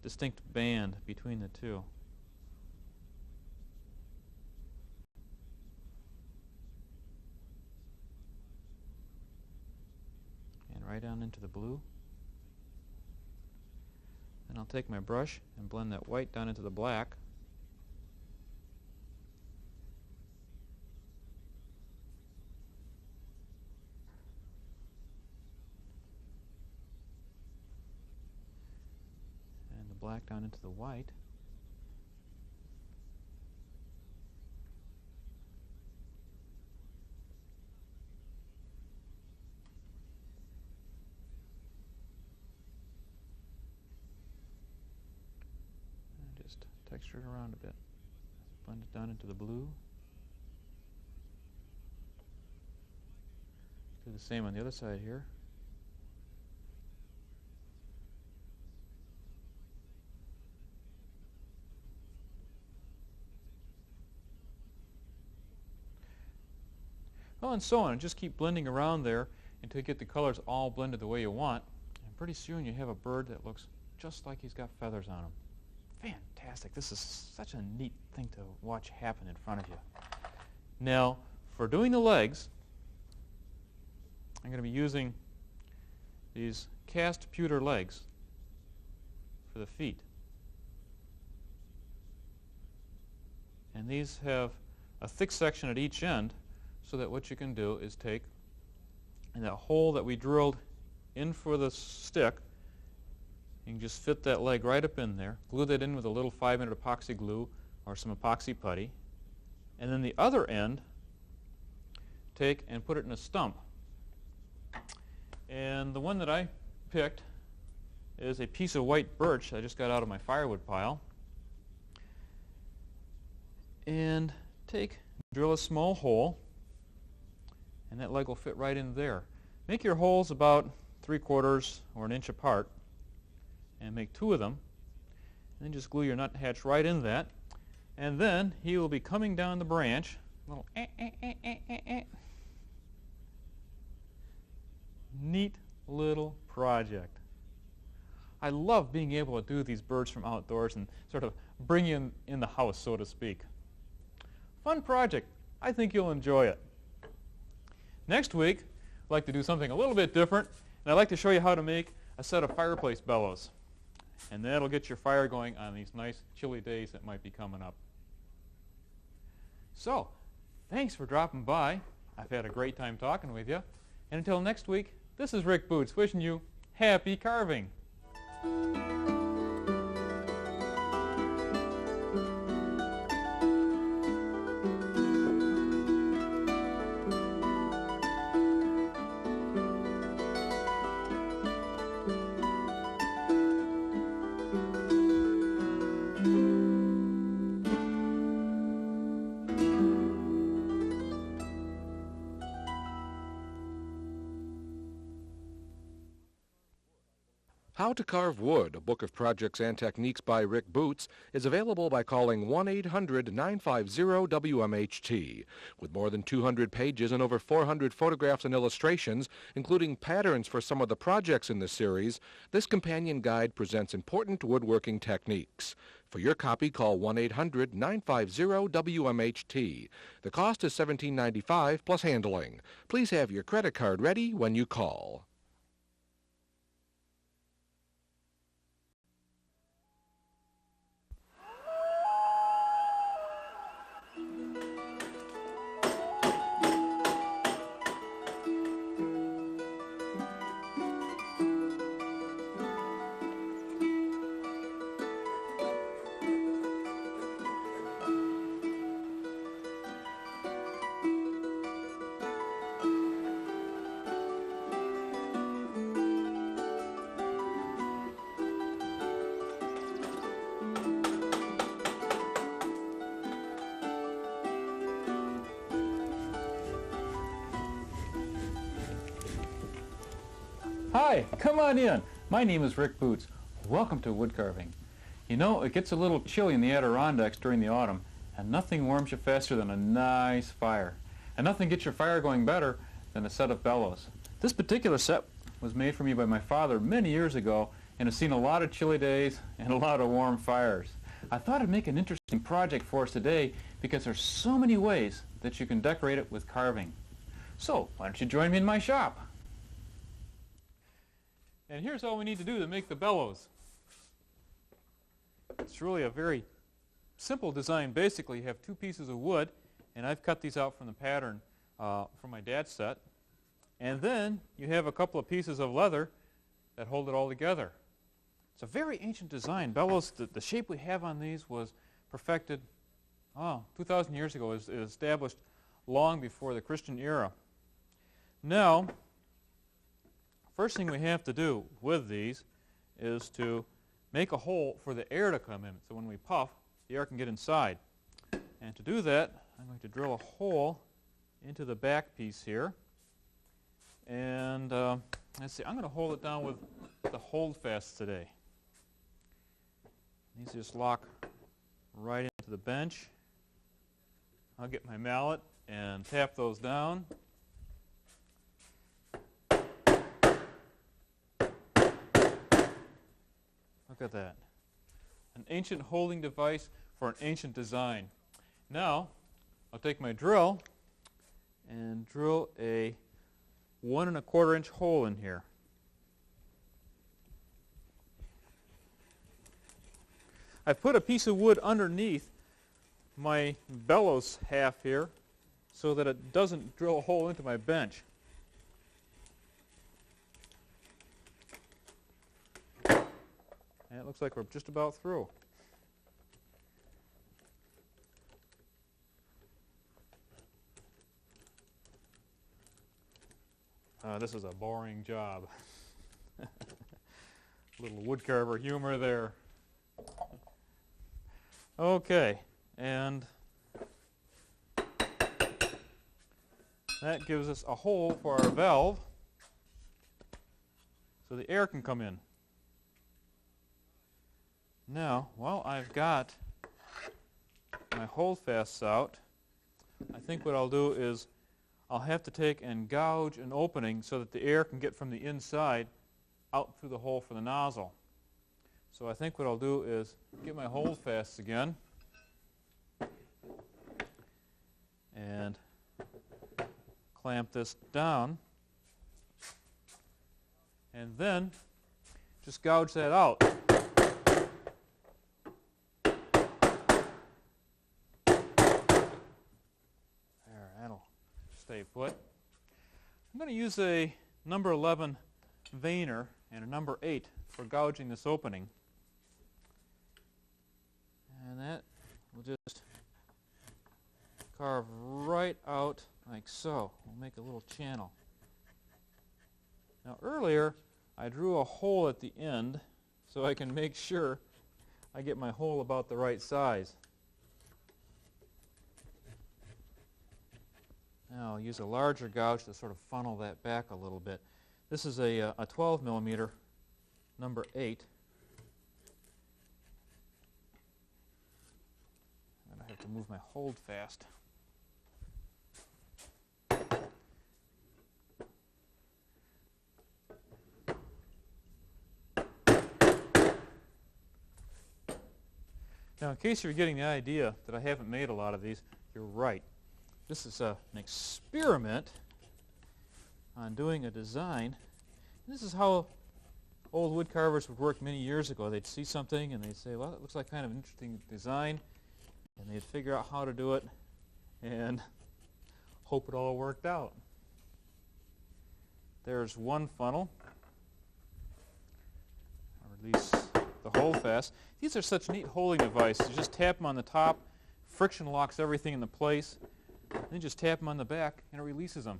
distinct band between the two. And right down into the blue. Then I'll take my brush and blend that white down into the black. Black down into the white. And just texture it around a bit. Blend it down into the blue. Do the same on the other side here. Well, and so on. And just keep blending around there until you get the colors all blended the way you want. And pretty soon you have a bird that looks just like he's got feathers on him. Fantastic. This is such a neat thing to watch happen in front of you. Now, for doing the legs, I'm going to be using these cast pewter legs for the feet. And these have a thick section at each end, so that what you can do is take and that hole that we drilled in for the stick, you can just fit that leg right up in there, glue that in with a little 5-minute epoxy glue or some epoxy putty, and then the other end take and put it in a stump. And the one that I picked is a piece of white birch I just got out of my firewood pile. And drill a small hole, and that leg will fit right in there. Make your holes about 3/4 or an inch apart, and make 2 of them. And then just glue your nuthatch right in that. And then he will be coming down the branch. Little Neat little project. I love being able to do these birds from outdoors and sort of bring you in the house, so to speak. Fun project. I think you'll enjoy it. Next week, I'd like to do something a little bit different, and I'd like to show you how to make a set of fireplace bellows. And that'll get your fire going on these nice chilly days that might be coming up. So, thanks for dropping by. I've had a great time talking with you. And until next week, this is Rick Boots wishing you happy carving. How to Carve Wood, a book of projects and techniques by Rick Butz, is available by calling 1-800-950-WMHT. With more than 200 pages and over 400 photographs and illustrations, including patterns for some of the projects in the series, this companion guide presents important woodworking techniques. For your copy, call 1-800-950-WMHT. The cost is $17.95 plus handling. Please have your credit card ready when you call. Hi, come on in. My name is Rick Butz. Welcome to woodcarving. You know, it gets a little chilly in the Adirondacks during the autumn, and nothing warms you faster than a nice fire. And nothing gets your fire going better than a set of bellows. This particular set was made for me by my father many years ago and has seen a lot of chilly days and a lot of warm fires. I thought it'd make an interesting project for us today because there's so many ways that you can decorate it with carving. So, why don't you join me in my shop? And here's all we need to do to make the bellows. It's really a very simple design. Basically, you have two pieces of wood, and I've cut these out from the pattern from my dad's set. And then you have a couple of pieces of leather that hold it all together. It's a very ancient design. Bellows, the shape we have on these was perfected 2,000 years ago. It was established long before the Christian era. Now, first thing we have to do with these is to make a hole for the air to come in. So when we puff, the air can get inside. And to do that, I'm going to drill a hole into the back piece here. And let's see, I'm going to hold it down with the holdfasts today. These just lock right into the bench. I'll get my mallet and tap those down. Look at that. An ancient holding device for an ancient design. Now, I'll take my drill and drill a 1 1/4 inch hole in here. I've put a piece of wood underneath my bellows half here so that it doesn't drill a hole into my bench. And it looks like we're just about through. This is a boring job. A little woodcarver humor there. Okay, and that gives us a hole for our valve so the air can come in. Now, while I've got my holdfasts out, I think what I'll do is I'll have to take and gouge an opening so that the air can get from the inside out through the hole for the nozzle. So I think what I'll do is get my holdfasts again and clamp this down, and then just gouge that out. There, that'll stay put. I'm going to use a number 11 Vaner and a number 8 for gouging this opening. And that will just carve right out like so. We'll make a little channel. Now earlier I drew a hole at the end so I can make sure I get my hole about the right size. Now I'll use a larger gouge to sort of funnel that back a little bit. This is a 12 millimeter number 8. I'm going to have to move my hold fast. Now, in case you're getting the idea that I haven't made a lot of these, you're right. This is an experiment on doing a design. This is how old wood carvers would work many years ago. They'd see something and they'd say, well, it looks like kind of an interesting design, and they'd figure out how to do it and hope it all worked out. There's one funnel. I'll release the hold fast. These are such neat holding devices. You just tap them on the top, friction locks everything into place, then just tap them on the back and it releases them.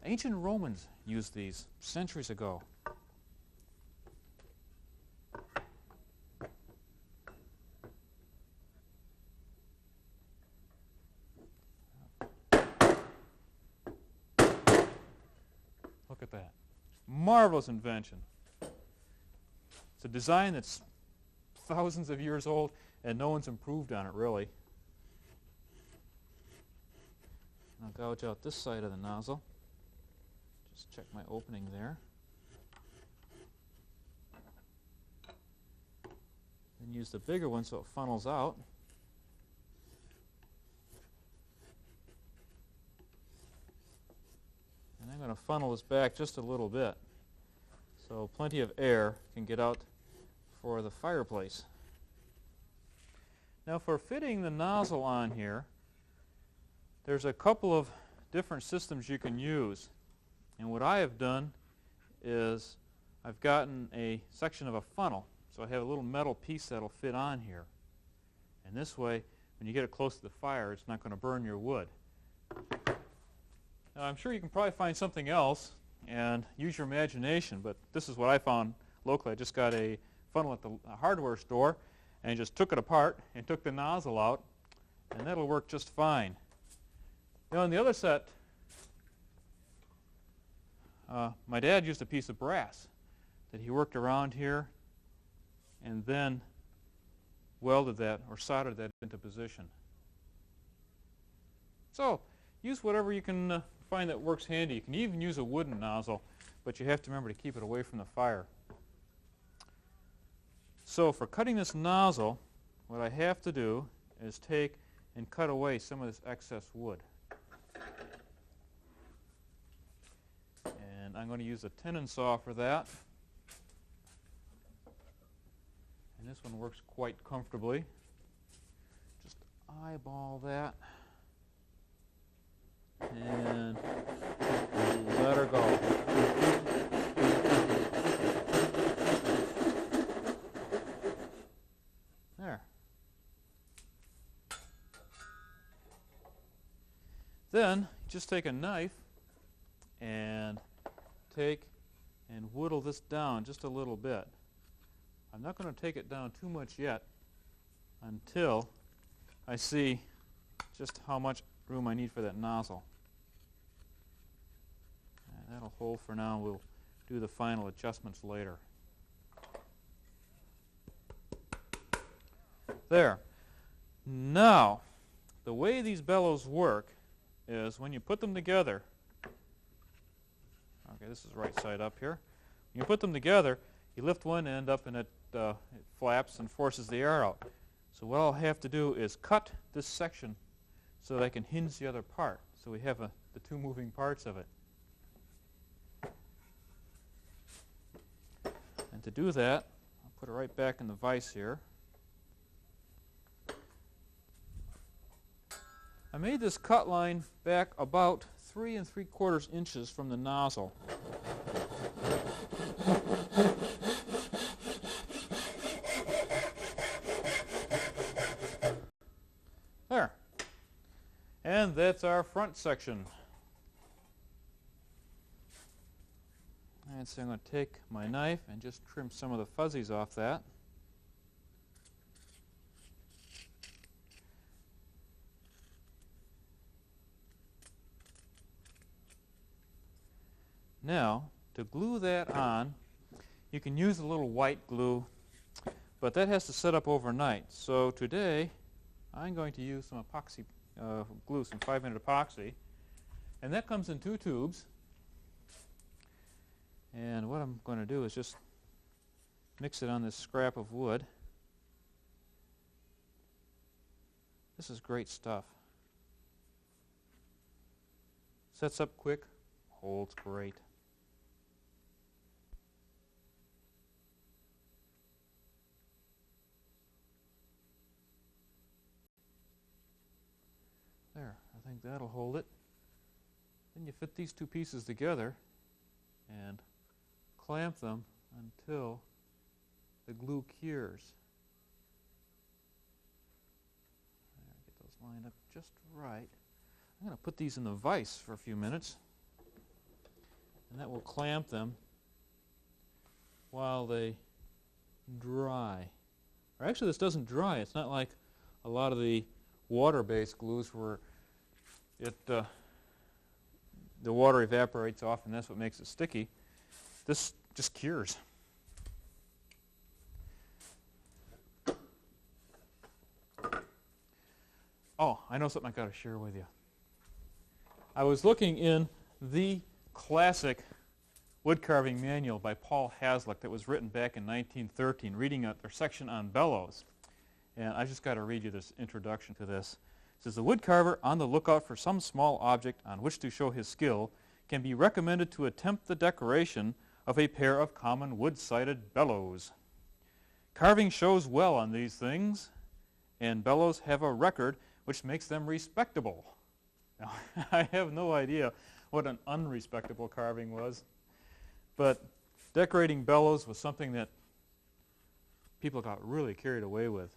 Ancient Romans used these centuries ago. Look at that. Marvelous invention. It's a design that's thousands of years old and no one's improved on it, really. I'll gouge out this side of the nozzle. Just check my opening there. Then use the bigger one so it funnels out. And I'm going to funnel this back just a little bit so plenty of air can get out for the fireplace. Now, for fitting the nozzle on here, there's a couple of different systems you can use. And what I have done is I've gotten a section of a funnel. So I have a little metal piece that'll fit on here. And this way, when you get it close to the fire, it's not going to burn your wood. Now, I'm sure you can probably find something else and use your imagination, but this is what I found locally. I just got a funnel at the hardware store and just took it apart and took the nozzle out, and that'll work just fine. Now, in the other set, my dad used a piece of brass that he worked around here and then welded that or soldered that into position. So, use whatever you can find that works handy. You can even use a wooden nozzle, but you have to remember to keep it away from the fire. So for cutting this nozzle, what I have to do is take and cut away some of this excess wood. And I'm going to use a tenon saw for that. And this one works quite comfortably. Just eyeball that. And let her go. There. Then just take a knife and take and whittle this down just a little bit. I'm not going to take it down too much yet until I see just how much room I need for that nozzle. And that'll hold for now. We'll do the final adjustments later. There. Now, the way these bellows work is when you put them together, okay, this is right side up here. When you put them together, you lift one end up and it flaps and forces the air out. So what I'll have to do is cut this section so that I can hinge the other part. So we have the two moving parts of it. And to do that, I'll put it right back in the vise here. I made this cut line back about 3 3/4 inches from the nozzle. There. And that's our front section. And so I'm going to take my knife and just trim some of the fuzzies off that. Now, to glue that on, You can use a little white glue, but that has to set up overnight. So today, I'm going to use some epoxy glue, some 5-minute epoxy. And that comes in 2 tubes. And what I'm going to do is just mix it on this scrap of wood. This is great stuff. Sets up quick, holds great. There, I think that'll hold it. Then you fit these 2 pieces together and clamp them until the glue cures. There, get those lined up just right. I'm going to put these in the vise for a few minutes, and that will clamp them while they dry. Or actually, this doesn't dry. It's not like a lot of the water-based glues where the water evaporates off, and that's what makes it sticky. This just cures. Oh, I know something I got to share with you. I was looking in the classic woodcarving manual by Paul Hasluck that was written back in 1913, reading their section on bellows. And I just got to read you this introduction to this. It says, the woodcarver, on the lookout for some small object on which to show his skill, can be recommended to attempt the decoration of a pair of common wood-sided bellows. Carving shows well on these things, and bellows have a record which makes them respectable. Now, I have no idea what an unrespectable carving was, but decorating bellows was something that people got really carried away with.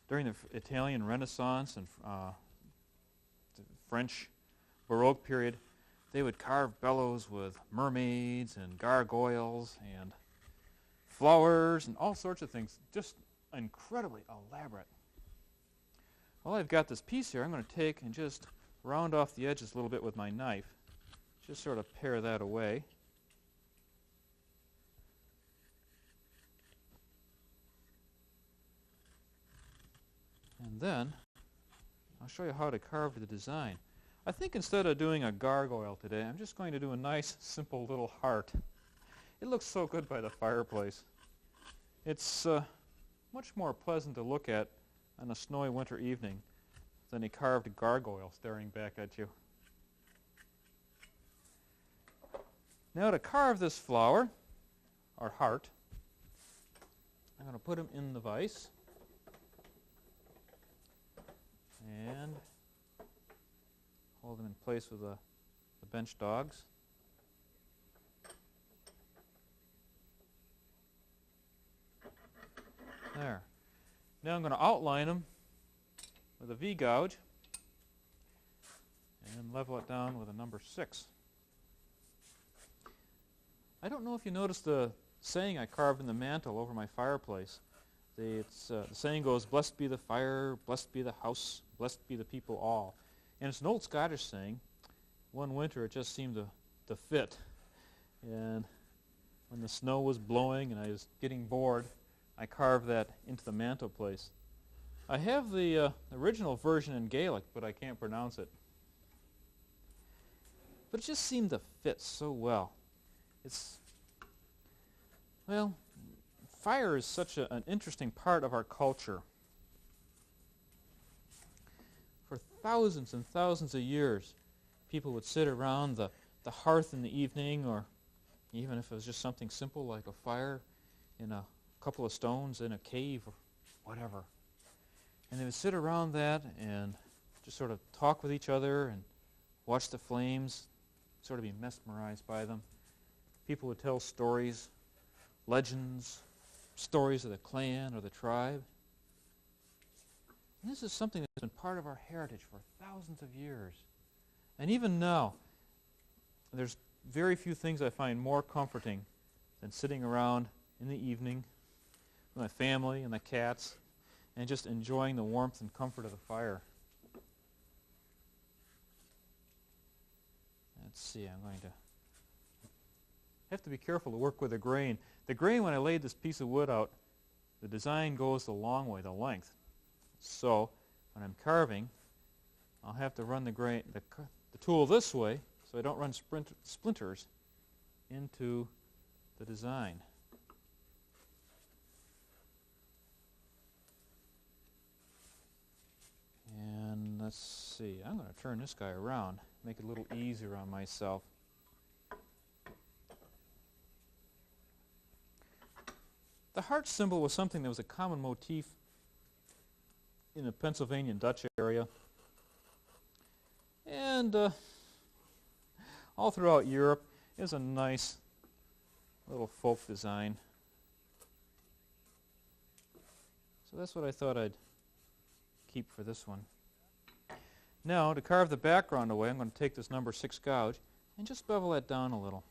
During the Italian Renaissance and the French Baroque period, they would carve bellows with mermaids and gargoyles and flowers and all sorts of things, just incredibly elaborate. Well, I've got this piece here. I'm going to take and just round off the edges a little bit with my knife. Just sort of pare that away. And then I'll show you how to carve the design. I think instead of doing a gargoyle today, I'm just going to do a nice, simple little heart. It looks so good by the fireplace. It's much more pleasant to look at on a snowy winter evening than a carved gargoyle staring back at you. Now to carve this flower, or heart, I'm going to put him in the vise and hold him in place with the bench dogs. There. Now I'm going to outline them with a V-gouge and level it down with a number 6. I don't know if you noticed the saying I carved in the mantle over my fireplace. The saying goes, blessed be the fire, blessed be the house, blessed be the people all. And it's an old Scottish saying. One winter it just seemed to fit. And when the snow was blowing and I was getting bored, I carved that into the mantelpiece. I have the original version in Gaelic, but I can't pronounce it. But it just seemed to fit so well. Well, fire is such an interesting part of our culture. For thousands and thousands of years, people would sit around the hearth in the evening, or even if it was just something simple like a fire in a couple of stones in a cave or whatever. And they would sit around that and just sort of talk with each other and watch the flames, sort of be mesmerized by them. People would tell stories, legends, stories of the clan or the tribe. And this is something that's been part of our heritage for thousands of years. And even now, there's very few things I find more comforting than sitting around in the evening with my family and the cats and just enjoying the warmth and comfort of the fire. Let's see, I'm going to have to be careful to work with the grain. The grain, when I laid this piece of wood out, the design goes the long way, the length. So when I'm carving, I'll have to run the tool this way so I don't run splinters into the design. And let's see, I'm going to turn this guy around, make it a little easier on myself. The heart symbol was something that was a common motif in the Pennsylvania and Dutch area, and all throughout Europe. Is a nice little folk design. So that's what I thought I'd keep for this one. Now, to carve the background away, I'm going to take this number 6 gouge and just bevel that down a little.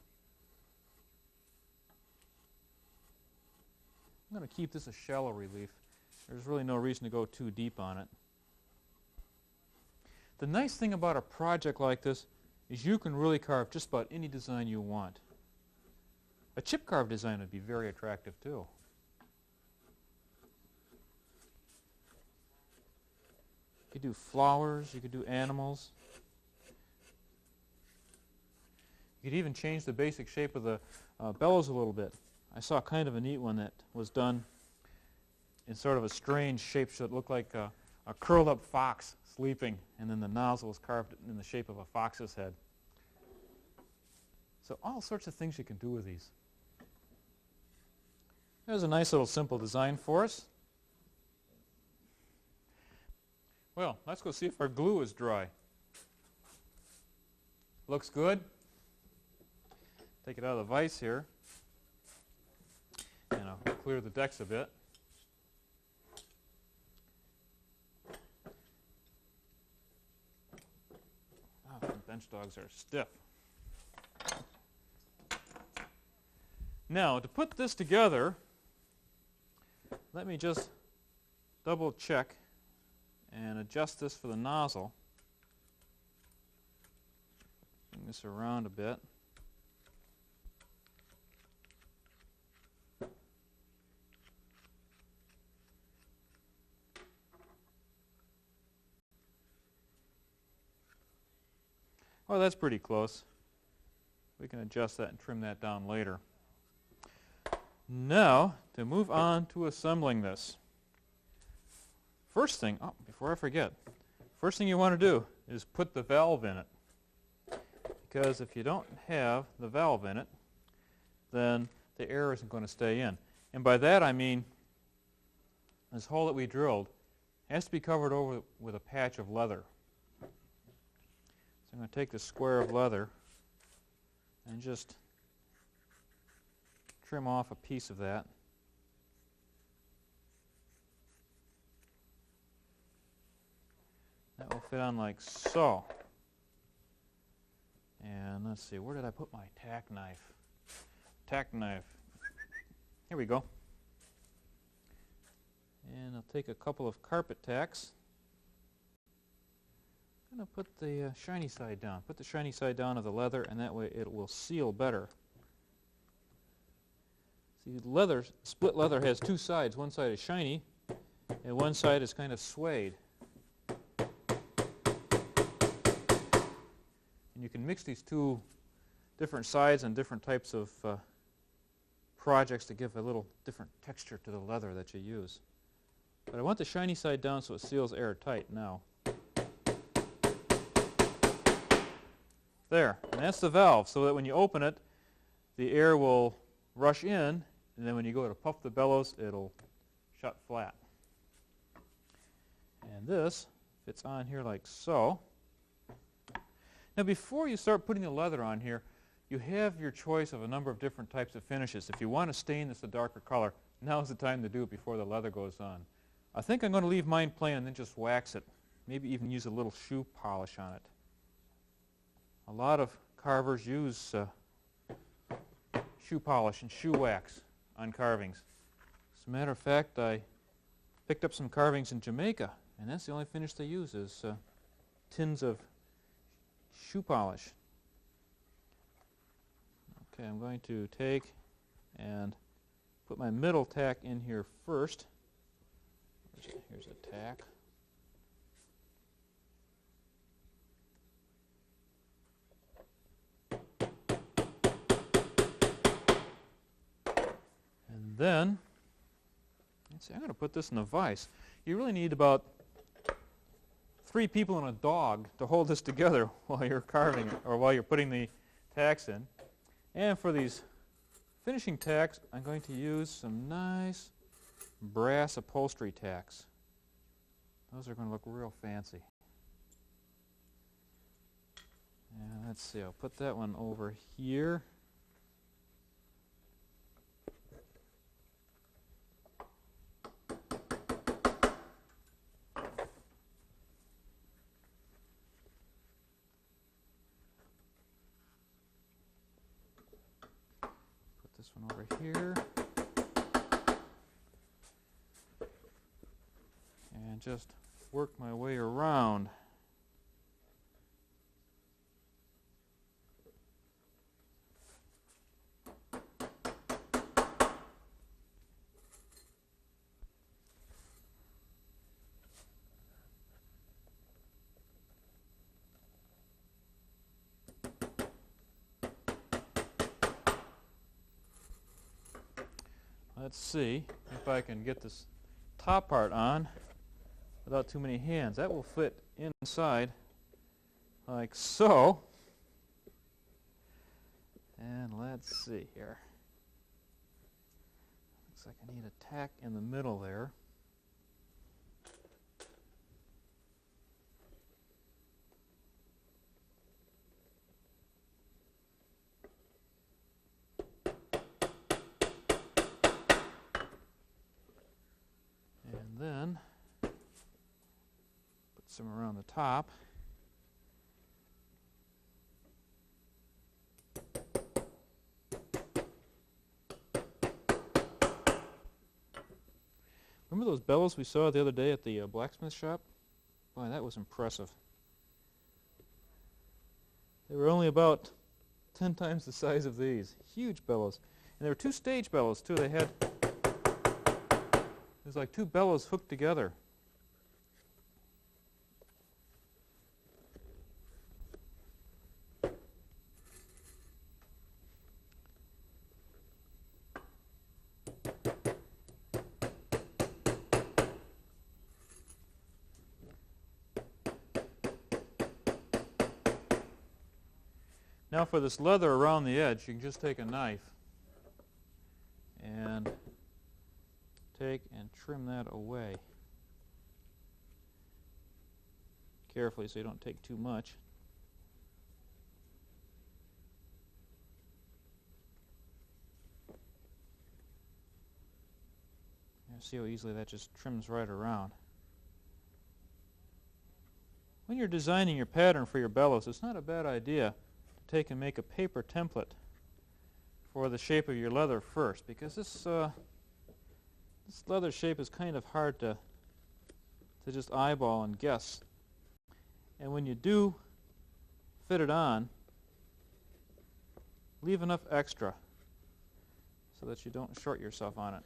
I'm going to keep this a shallow relief. There's really no reason to go too deep on it. The nice thing about a project like this is you can really carve just about any design you want. A chip carve design would be very attractive too. You could do flowers, you could do animals. You could even change the basic shape of the bellows a little bit. I saw kind of a neat one that was done in sort of a strange shape, so it looked like a curled up fox sleeping, and then the nozzle was carved in the shape of a fox's head. So all sorts of things you can do with these. There's a nice little simple design for us. Well, let's go see if our glue is dry. Looks good. Take it out of the vise here, and I'll clear the decks a bit. Oh, the bench dogs are stiff. Now, to put this together, let me just double check and adjust this for the nozzle. Bring this around a bit. Oh, that's pretty close. We can adjust that and trim that down later. Now, to move on to assembling this. First thing, before I forget, first thing you want to do is put the valve in it. Because if you don't have the valve in it, then the air isn't going to stay in. And by that I mean this hole that we drilled has to be covered over with a patch of leather. So I'm going to take this square of leather and just trim off a piece of that. That will fit on like so. And let's see, where did I put my tack knife? Tack knife. Here we go. And I'll take a couple of carpet tacks. I'm going to put the shiny side down. Put the shiny side down of the leather, and that way it will seal better. See, leather, split leather has two sides. One side is shiny, and one side is kind of suede. And you can mix these two different sides and different types of projects to give a little different texture to the leather that you use. But I want the shiny side down so it seals airtight now. There, and that's the valve, so that when you open it, the air will rush in, and then when you go to puff the bellows, it'll shut flat. And this fits on here like so. Now before you start putting the leather on here, you have your choice of a number of different types of finishes. If you want to stain this a darker color, now's the time to do it before the leather goes on. I think I'm going to leave mine plain and then just wax it. Maybe even use a little shoe polish on it. A lot of carvers use shoe polish and shoe wax on carvings. As a matter of fact, I picked up some carvings in Jamaica, and that's the only finish they use is tins of shoe polish. Okay, I'm going to take and put my middle tack in here first. Here's a tack. And then, let's see, I'm going to put this in a vise. You really need about 3 people and a dog to hold this together while you're carving it, or while you're putting the tacks in. And for these finishing tacks, I'm going to use some nice brass upholstery tacks. Those are going to look real fancy. And let's see, I'll put that one over here. This one over here, and just work my way around. Let's see if I can get this top part on without too many hands. That will fit inside like so. And let's see here. Looks like I need a tack in the middle there. And then put some around the top. Remember those bellows we saw the other day at the blacksmith shop? Boy, that was impressive. They were only about 10 times the size of these. Huge bellows. And there were 2 stage bellows too. They had, it was like 2 bellows hooked together. Now for this leather around the edge, you can just take a knife and take and trim that away. Carefully so you don't take too much. You see how easily that just trims right around. When you're designing your pattern for your bellows, it's not a bad idea to take and make a paper template for the shape of your leather first, because this leather shape is kind of hard to just eyeball and guess. And when you do fit it on, leave enough extra so that you don't short yourself on it.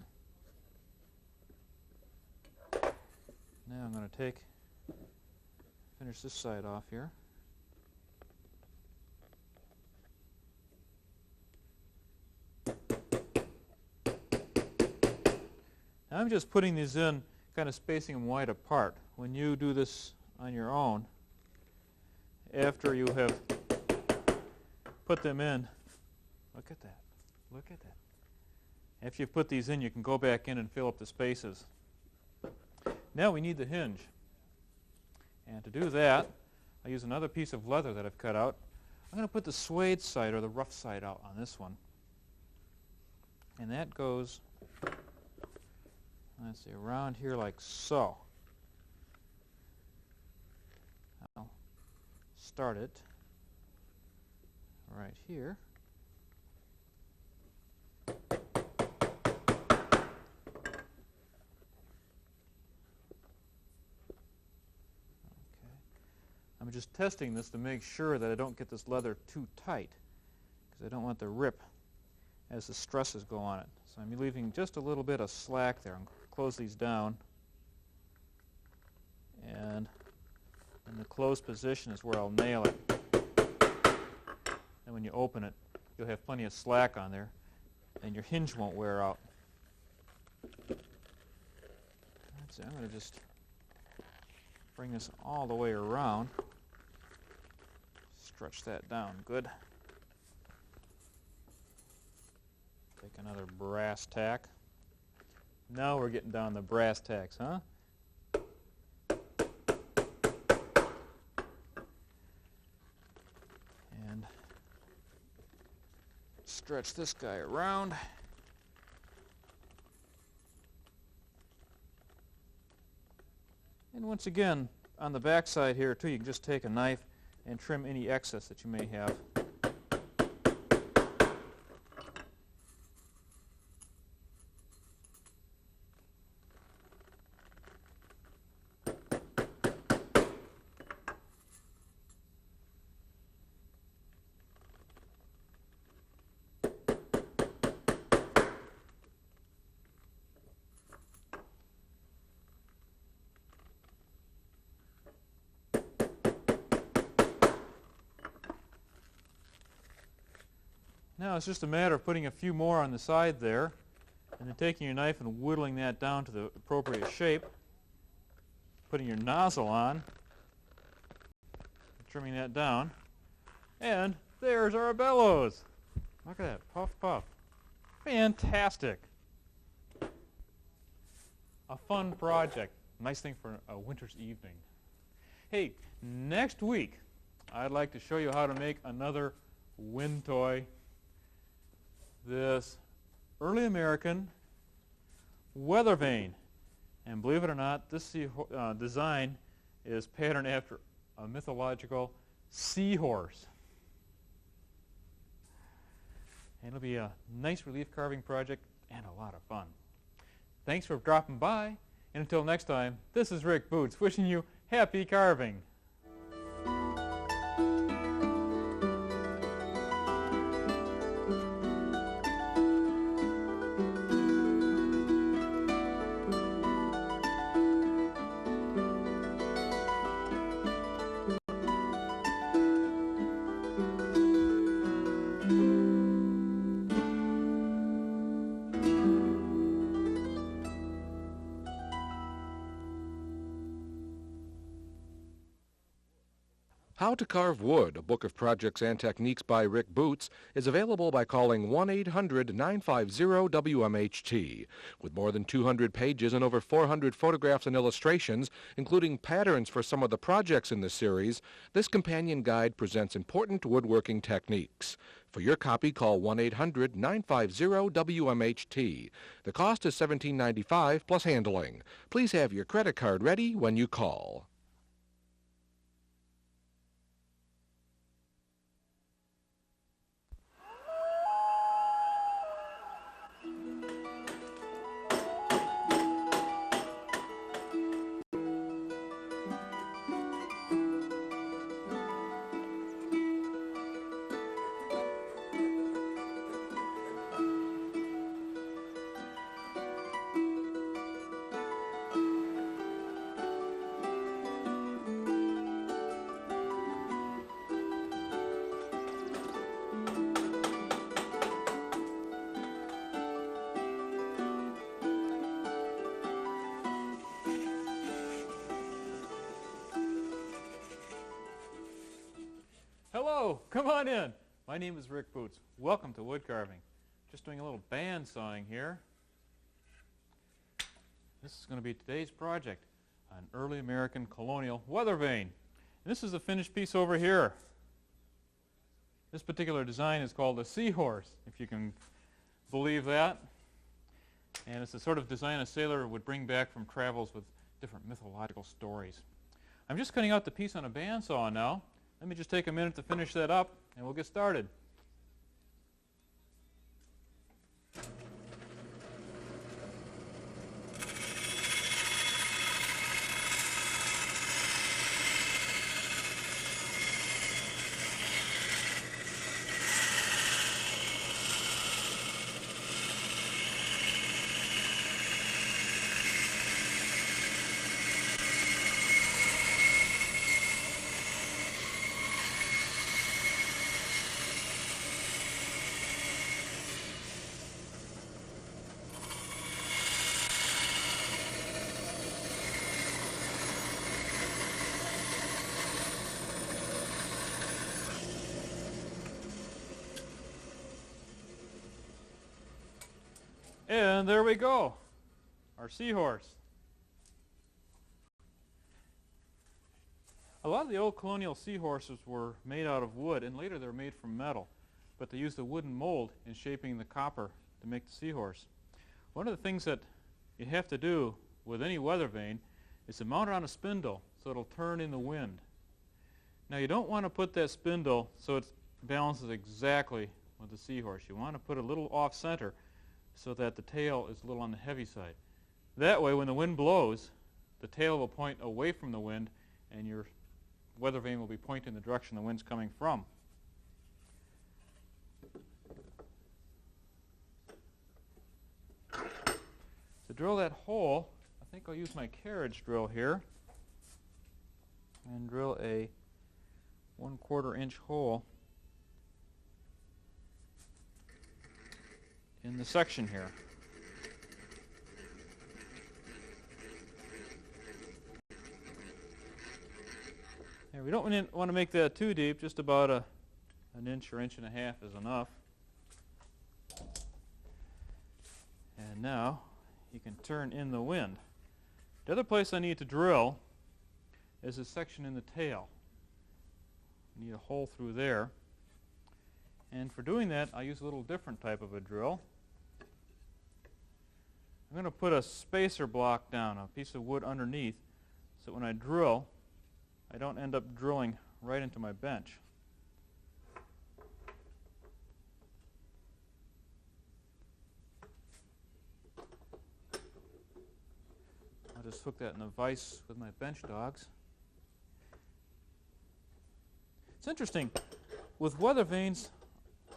Now I'm going to finish this side off here. Now I'm just putting these in, kind of spacing them wide apart. When you do this on your own, after you have put them in, look at that, look at that. After you've put these in, you can go back in and fill up the spaces. Now we need the hinge. And to do that, I use another piece of leather that I've cut out. I'm going to put the suede side or the rough side out on this one. And that goes, let's see, around here like so. I'll start it right here. I'm just testing this to make sure that I don't get this leather too tight, because I don't want the rip as the stresses go on it. So I'm leaving just a little bit of slack there. I'm close these down, and in the closed position is where I'll nail it. And when you open it, you'll have plenty of slack on there, and your hinge won't wear out. That's it. I'm going to just bring this all the way around. Stretch that down good. Take another brass tack. Now we're getting down to brass tacks, huh? And stretch this guy around. And once again, on the back side here too, you can just take a knife and trim any excess that you may have. Now it's just a matter of putting a few more on the side there, and then taking your knife and whittling that down to the appropriate shape, putting your nozzle on, trimming that down, and there's our bellows. Look at that, puff, puff. Fantastic. A fun project. Nice thing for a winter's evening. Hey, next week I'd like to show you how to make another wind toy. This early American Weathervane. And believe it or not, this design is patterned after a mythological seahorse. And it'll be a nice relief carving project and a lot of fun. Thanks for dropping by, and until next time, this is Rick Butz wishing you happy carving. How to Carve Wood, a book of projects and techniques by Rick Butz, is available by calling 1-800-950-WMHT. With more than 200 pages and over 400 photographs and illustrations, including patterns for some of the projects in the series, this companion guide presents important woodworking techniques. For your copy, call 1-800-950-WMHT. The cost is $17.95 plus handling. Please have your credit card ready when you call. Hello, come on in. My name is Rick Butz. Welcome to wood carving. Just doing a little band sawing here. This is going to be today's project, an early American colonial Weathervane. And this is the finished piece over here. This particular design is called a seahorse, if you can believe that. And it's the sort of design a sailor would bring back from travels with different mythological stories. I'm just cutting out the piece on a bandsaw now. Let me just take a minute to finish that up, and we'll get started. And there we go, our seahorse. A lot of the old colonial seahorses were made out of wood, and later they were made from metal, but they used a wooden mold in shaping the copper to make the seahorse. One of the things that you have to do with any weather vane is to mount it on a spindle so it'll turn in the wind. Now you don't want to put that spindle so it balances exactly with the seahorse. You want to put a little off center so that the tail is a little on the heavy side. That way when the wind blows, the tail will point away from the wind and your weather vane will be pointing in the direction the wind's coming from. To drill that hole, I think I'll use my carriage drill here and drill a 1/4 inch hole in the section here. Here, we don't want to make that too deep, just about an inch or 1.5 inches is enough. And now you can turn in the wind. The other place I need to drill is a section in the tail. I need a hole through there. And for doing that, I use a little different type of a drill. I'm going to put a spacer block down, a piece of wood underneath, so when I drill, I don't end up drilling right into my bench. I'll just hook that in a vise with my bench dogs. It's interesting, with weather vanes,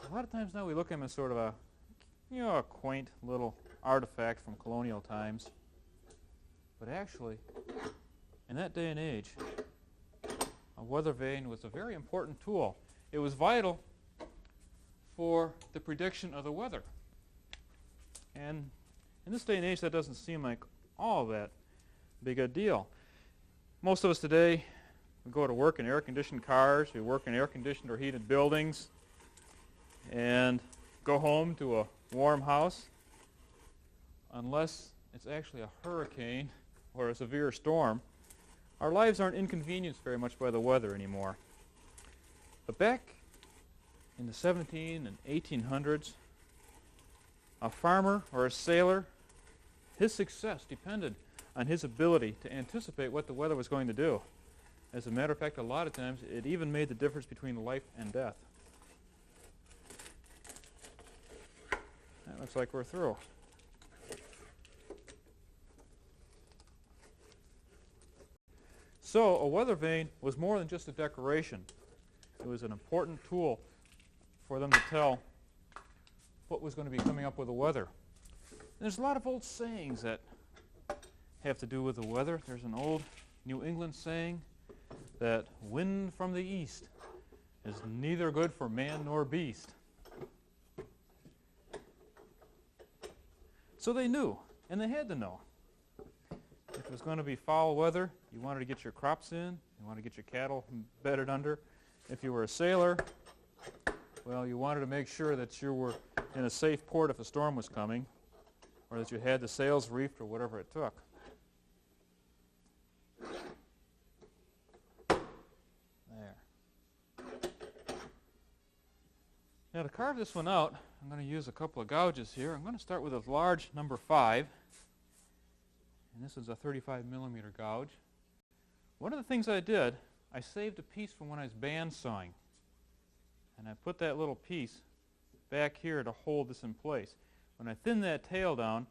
a lot of times now we look at them as sort of a, a quaint little artifact from colonial times. But actually, in that day and age, a weather vane was a very important tool. It was vital for the prediction of the weather. And in this day and age, that doesn't seem like all that big a deal. Most of us today, we go to work in air-conditioned cars, we work in air-conditioned or heated buildings, and go home to a warm house. Unless it's actually a hurricane or a severe storm, our lives aren't inconvenienced very much by the weather anymore. But back in the 1700s and 1800s, a farmer or a sailor, his success depended on his ability to anticipate what the weather was going to do. As a matter of fact, a lot of times it even made the difference between life and death. That looks like we're through. So a weather vane was more than just a decoration. It was an important tool for them to tell what was going to be coming up with the weather. And there's a lot of old sayings that have to do with the weather. There's an old New England saying that wind from the east is neither good for man nor beast. So they knew, and they had to know. If it was going to be foul weather, you wanted to get your crops in, you wanted to get your cattle bedded under. If you were a sailor, well, you wanted to make sure that you were in a safe port if a storm was coming, or that you had the sails reefed or whatever it took. There. Now to carve this one out, I'm going to use a couple of gouges here. I'm going to start with a large number 5. And this is a 35 millimeter gouge. One of the things I did, I saved a piece from when I was bandsawing. And I put that little piece back here to hold this in place. When I thin that tail down,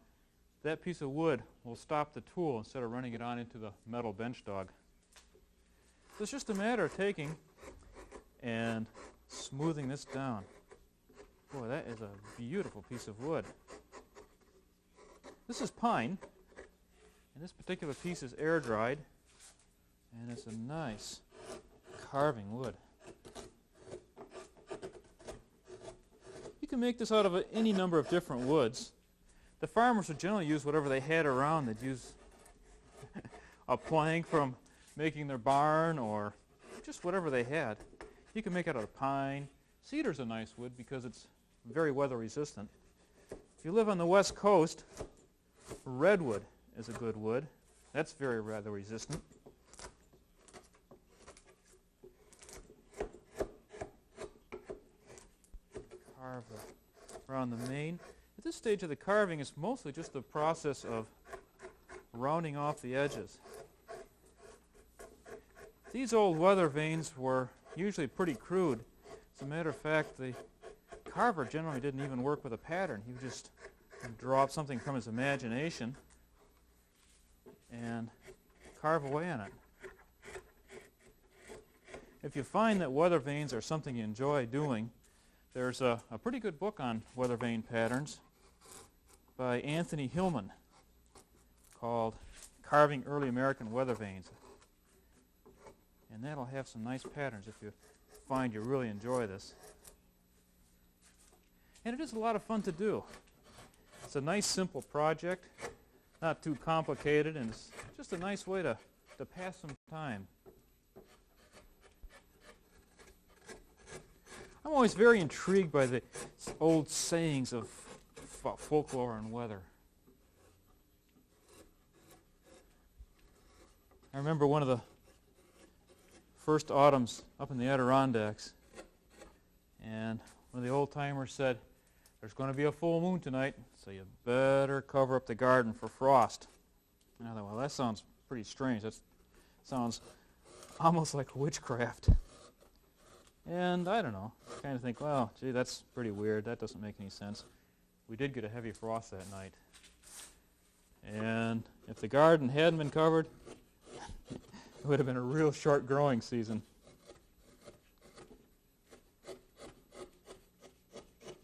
that piece of wood will stop the tool instead of running it on into the metal bench dog. So it's just a matter of taking and smoothing this down. Boy, that is a beautiful piece of wood. This is pine. And this particular piece is air dried, and it's a nice carving wood. You can make this out of any number of different woods. The farmers would generally use whatever they had around. They'd use a plank from making their barn or just whatever they had. You can make it out of pine. Cedar's a nice wood because it's very weather resistant. If you live on the West Coast, redwood is a good wood. That's very weather resistant. Carve around the mane. At this stage of the carving, it's mostly just the process of rounding off the edges. These old weather vanes were usually pretty crude. As a matter of fact, the carver generally didn't even work with a pattern. He would just draw up something from his imagination and carve away on it. If you find that weather vanes are something you enjoy doing, there's a pretty good book on weather vane patterns by Anthony Hillman called Carving Early American Weather Vanes. And that'll have some nice patterns if you find you really enjoy this. And it is a lot of fun to do. It's a nice simple project, not too complicated, and it's just a nice way to pass some time. I'm always very intrigued by the old sayings of folklore and weather. I remember one of the first autumns up in the Adirondacks, and one of the old-timers said, "There's going to be a full moon tonight, so you better cover up the garden for frost." And I thought, well, that sounds pretty strange. That sounds almost like witchcraft. And I don't know, kind of think, well, gee, that's pretty weird. That doesn't make any sense. We did get a heavy frost that night. And if the garden hadn't been covered, it would have been a real short growing season.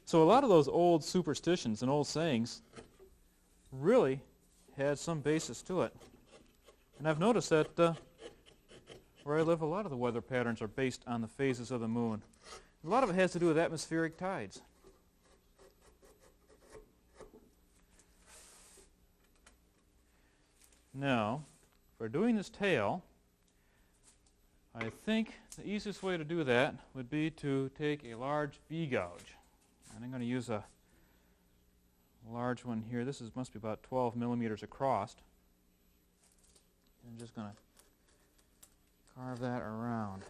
So a lot of those old superstitions and old sayings really had some basis to it. And I've noticed that where I live, a lot of the weather patterns are based on the phases of the moon. A lot of it has to do with atmospheric tides. Now, for doing this tail, I think the easiest way to do that would be to take a large V-gouge. And I'm going to use a large one here. This must be about 12 millimeters across. I'm just going to carve that around.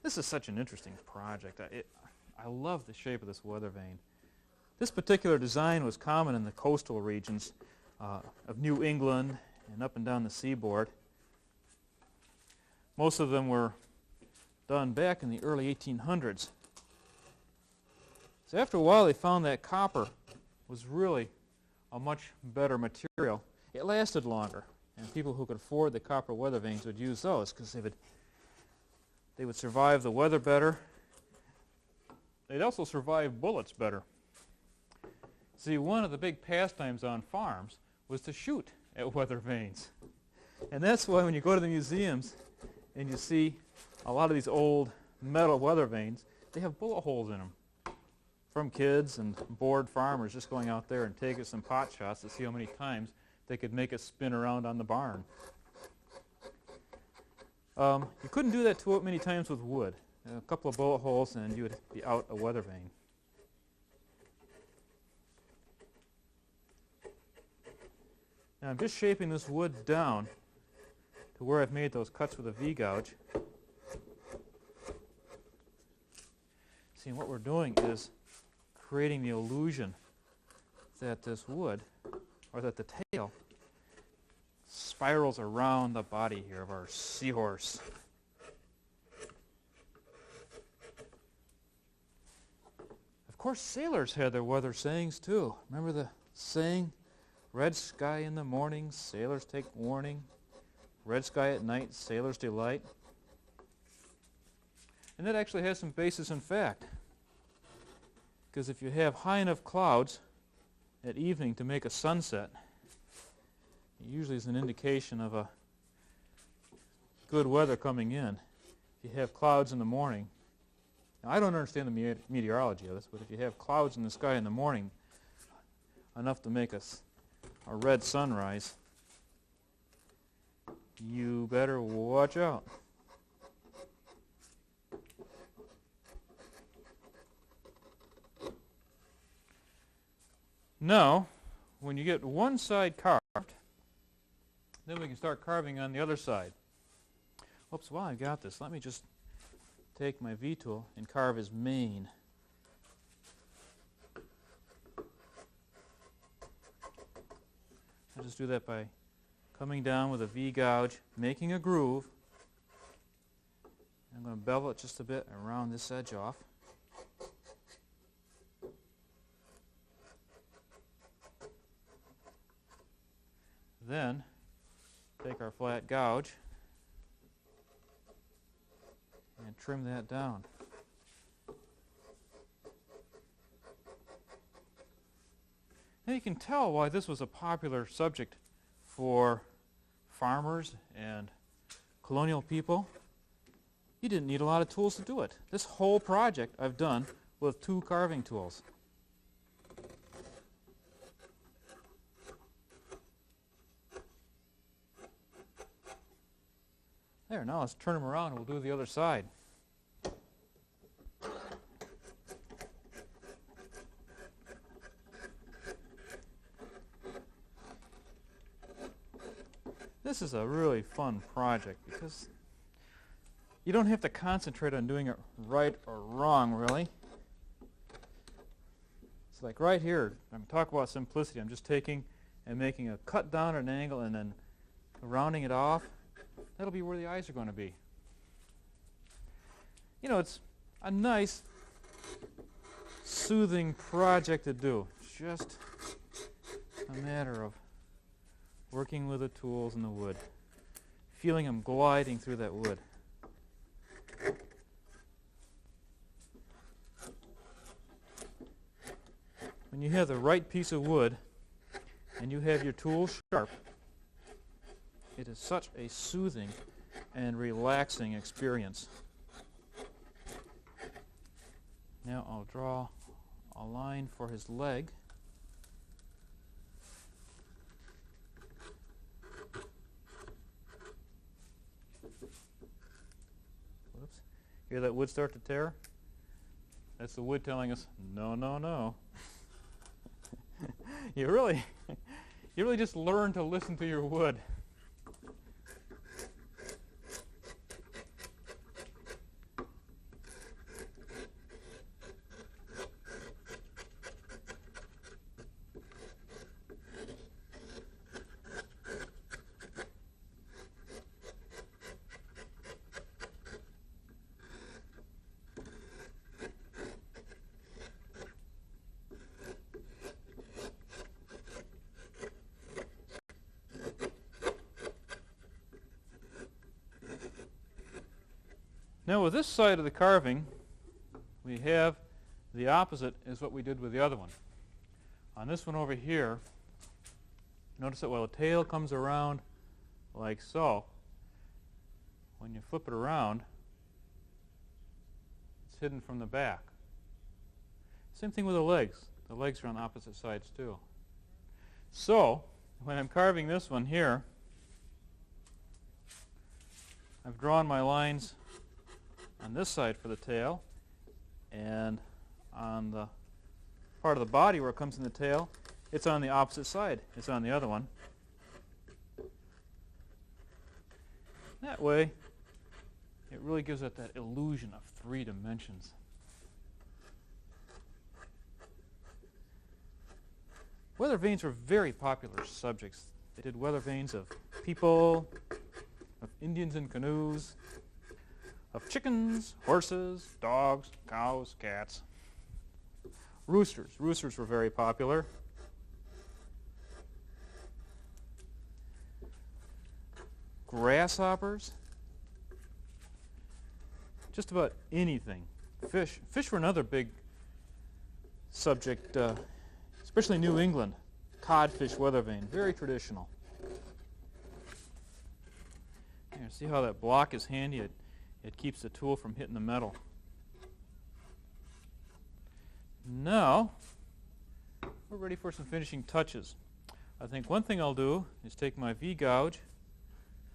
This is such an interesting project. I love the shape of this weather vane. This particular design was common in the coastal regions of New England and up and down the seaboard. Most of them were done back in the early 1800s. So after a while they found that copper was really a much better material. It lasted longer, and people who could afford the copper weather vanes would use those because they would survive the weather better. They'd also survive bullets better. See, one of the big pastimes on farms was to shoot at weather vanes. And that's why when you go to the museums and you see a lot of these old metal weather vanes, they have bullet holes in them from kids and bored farmers just going out there and taking some pot shots to see how many times they could make it spin around on the barn. You couldn't do that too many times with wood. A couple of bullet holes and you would be out a weather vane. Now I'm just shaping this wood down to where I've made those cuts with a V-gouge. See, what we're doing is creating the illusion that this wood, or that the tail, spirals around the body here of our seahorse. Of course, sailors had their weather sayings too. Remember the saying, "Red sky in the morning, sailors take warning. Red sky at night, sailors delight." And that actually has some basis in fact. Because if you have high enough clouds at evening to make a sunset, it usually is an indication of a good weather coming in. If you have clouds in the morning, now I don't understand the meteorology of this, but if you have clouds in the sky in the morning, enough to make a red sunrise, you better watch out. Now, when you get one side carved, then we can start carving on the other side. Oops, while I've got this, let me just take my V-tool and carve his mane. I just do that by coming down with a V-gouge, making a groove. I'm going to bevel it just a bit and round this edge off. Then take our flat gouge and trim that down. Now you can tell why this was a popular subject for farmers and colonial people. You didn't need a lot of tools to do it. This whole project I've done with 2 carving tools. There, now let's turn them around and we'll do the other side. This is a really fun project because you don't have to concentrate on doing it right or wrong, really. It's like right here, I'm talking about simplicity. I'm just taking and making a cut down at an angle and then rounding it off. That'll be where the eyes are going to be. You know, it's a nice, soothing project to do. It's just a matter of working with the tools and the wood, feeling them gliding through that wood. When you have the right piece of wood and you have your tools sharp, it is such a soothing and relaxing experience. Now I'll draw a line for his leg. Whoops. Hear that wood start to tear? That's the wood telling us, no, no, no. You really just learn to listen to your wood. Now with this side of the carving, we have the opposite is what we did with the other one. On this one over here, notice that while the tail comes around like so, when you flip it around, it's hidden from the back. Same thing with the legs. The legs are on opposite sides too. So, when I'm carving this one here, I've drawn my lines on this side for the tail, and on the part of the body where it comes in the tail, it's on the opposite side. It's on the other one. That way, it really gives it that illusion of 3 dimensions. Weather vanes were very popular subjects. They did weather vanes of people, of Indians in canoes, of chickens, horses, dogs, cows, cats. Roosters. Roosters were very popular. Grasshoppers. Just about anything. Fish. Fish were another big subject, especially New England. Codfish weather vane. Very traditional. Here, see how that block is handy? It keeps the tool from hitting the metal. Now, we're ready for some finishing touches. I think one thing I'll do is take my V-gouge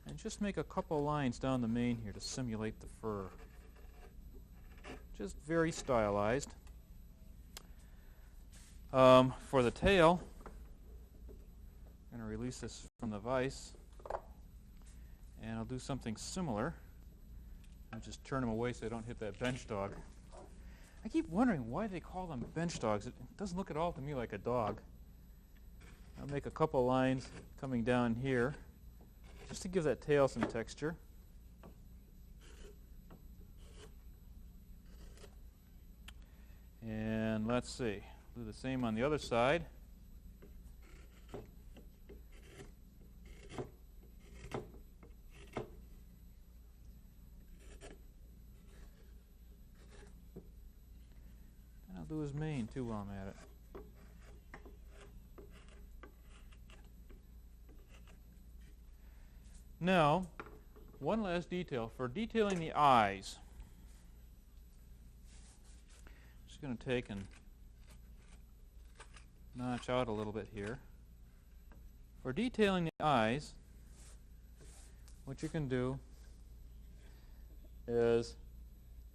and just make a couple lines down the mane here to simulate the fur. Just very stylized. For the tail, I'm going to release this from the vise, and I'll do something similar. I'll just turn them away so they don't hit that bench dog. I keep wondering why they call them bench dogs. It doesn't look at all to me like a dog. I'll make a couple lines coming down here just to give that tail some texture. And let's see, do the same on the other side. And I'll do his mane too while I'm at it. Now, one last detail. For detailing the eyes, I'm just going to take and notch out a little bit here. For detailing the eyes, what you can do is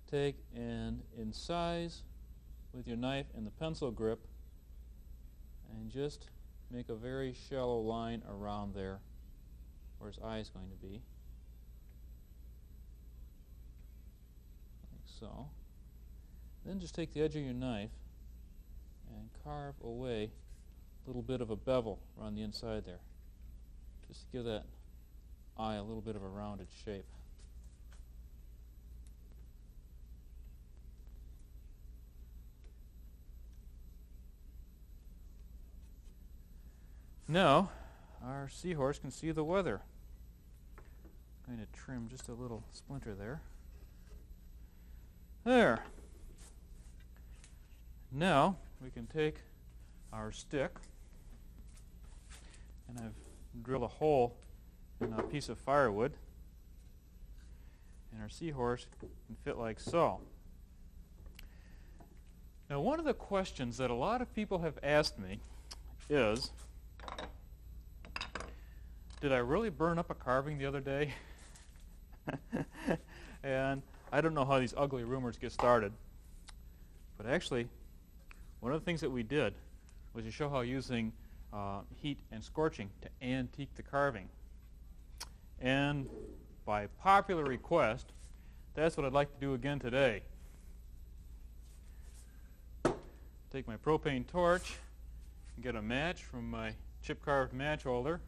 take and incise with your knife and the pencil grip and just make a very shallow line around there where his eye is going to be, like so. Then just take the edge of your knife and carve away a little bit of a bevel around the inside there, just to give that eye a little bit of a rounded shape. Now, our seahorse can see the weather. I'm going to trim just a little splinter there. There. Now, we can take our stick, and I've drilled a hole in a piece of firewood, and our seahorse can fit like so. Now, one of the questions that a lot of people have asked me is, did I really burn up a carving the other day? And I don't know how these ugly rumors get started, but actually, one of the things that we did was to show how using heat and scorching to antique the carving. And by popular request, that's what I'd like to do again today. Take my propane torch and get a match from my chip-carved match holder.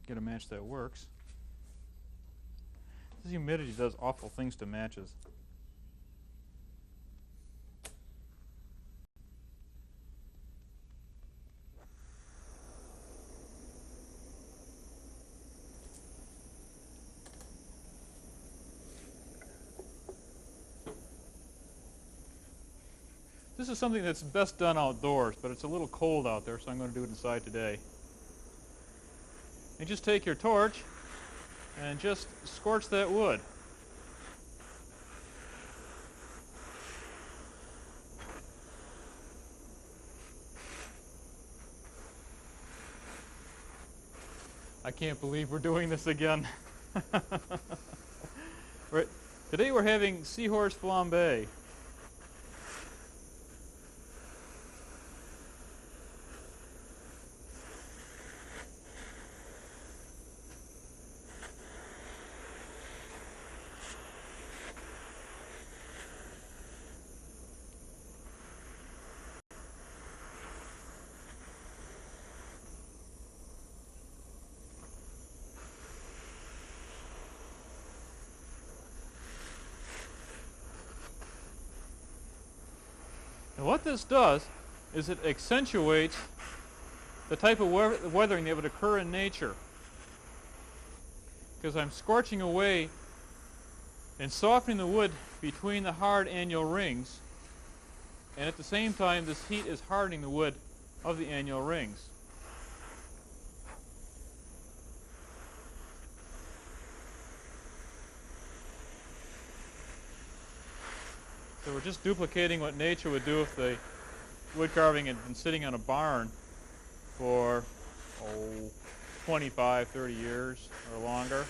Get a match that works. This humidity does awful things to matches. This is something that's best done outdoors, but it's a little cold out there, so I'm going to do it inside today. And just take your torch and just scorch that wood. I can't believe we're doing this again. Today we're having seahorse flambe. And what this does is it accentuates the type of weathering that would occur in nature. Because I'm scorching away and softening the wood between the hard annual rings, and at the same time this heat is hardening the wood of the annual rings. So we're just duplicating what nature would do if the wood carving had been sitting on a barn for 25, 30 years or longer.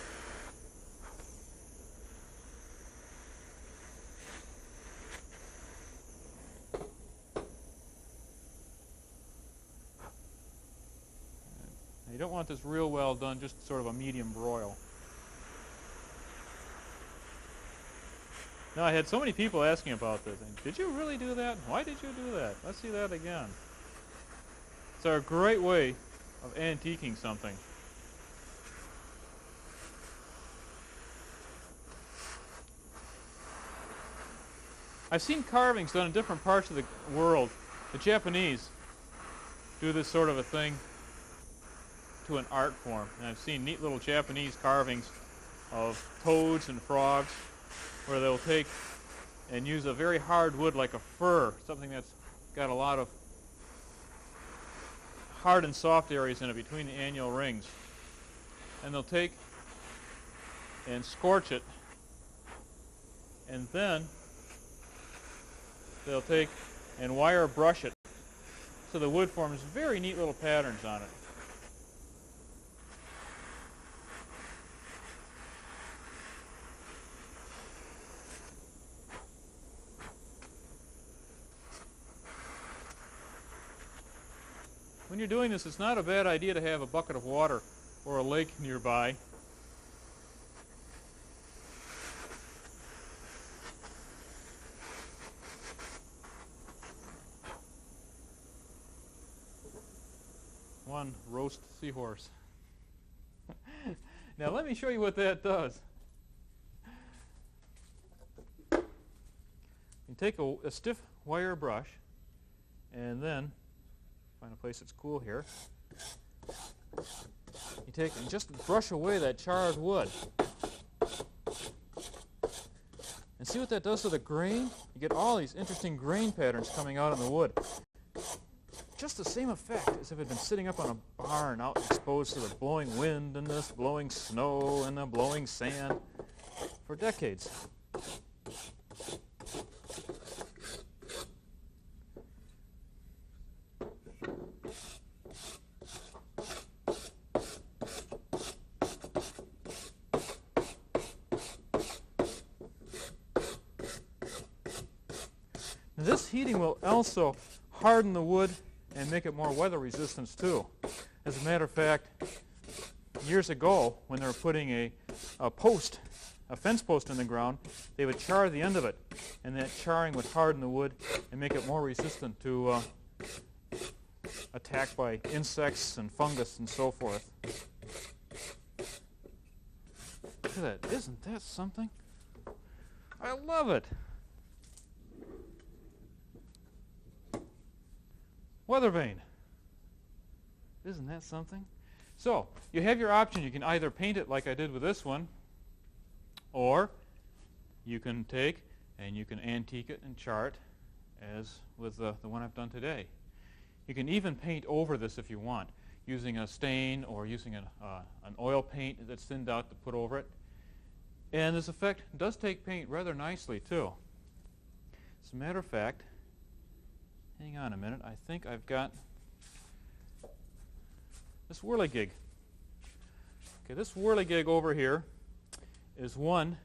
You don't want this real well done, just sort of a medium broil. Now, I had so many people asking about this. Did you really do that? Why did you do that? Let's see that again. It's a great way of antiquing something. I've seen carvings done in different parts of the world. The Japanese do this sort of a thing to an art form. And I've seen neat little Japanese carvings of toads and frogs where they'll take and use a very hard wood like a fir, something that's got a lot of hard and soft areas in it between the annual rings. And they'll take and scorch it, and then they'll take and wire brush it so the wood forms very neat little patterns on it. When you're doing this, it's not a bad idea to have a bucket of water or a lake nearby. One roast seahorse. Now let me show you what that does. You take a stiff wire brush and then find a place that's cool here. You take and just brush away that charred wood. And see what that does to the grain? You get all these interesting grain patterns coming out in the wood. Just the same effect as if it had been sitting up on a barn out exposed to the blowing wind and the blowing snow and the blowing sand for decades. This heating will also harden the wood and make it more weather resistant too. As a matter of fact, years ago when they were putting a fence post in the ground, they would char the end of it, and that charring would harden the wood and make it more resistant to attack by insects and fungus and so forth. Look at that. Isn't that something? I love it. Weathervane. Isn't that something? So, you have your option. You can either paint it like I did with this one, or you can take and you can antique it and char it as with the one I've done today. You can even paint over this if you want, using a stain or using an oil paint that's thinned out to put over it. And this effect does take paint rather nicely too. As a matter of fact, hang on a minute, I think I've got this whirligig. Okay, this whirligig over here is one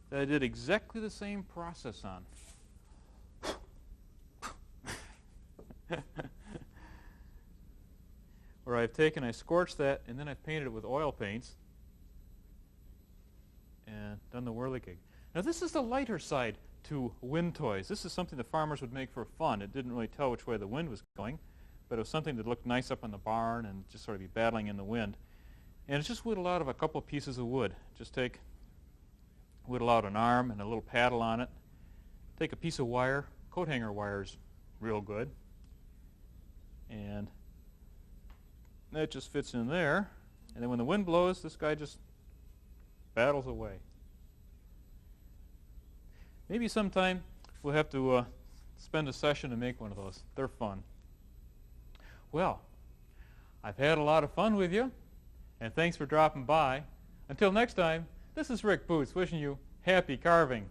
that I did exactly the same process on. Where I've taken, I scorched that, and then I've painted it with oil paints and done the whirligig. Now this is the lighter side to wind toys. This is something the farmers would make for fun. It didn't really tell which way the wind was going, but it was something that looked nice up in the barn and just sort of be battling in the wind. And it's just whittled out of a couple of pieces of wood. Just whittle out an arm and a little paddle on it. Take a piece of wire. Coat hanger wire's real good. And that just fits in there. And then when the wind blows, this guy just battles away. Maybe sometime we'll have to spend a session to make one of those. They're fun. Well, I've had a lot of fun with you, and thanks for dropping by. Until next time, this is Rick Butz wishing you happy carving.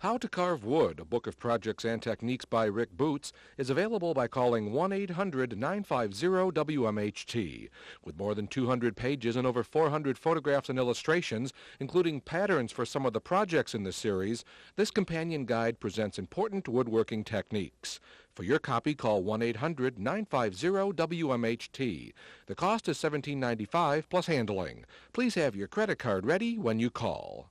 How to Carve Wood, a book of projects and techniques by Rick Butz, is available by calling 1-800-950-WMHT. With more than 200 pages and over 400 photographs and illustrations, including patterns for some of the projects in the series, this companion guide presents important woodworking techniques. For your copy, call 1-800-950-WMHT. The cost is $17.95 plus handling. Please have your credit card ready when you call.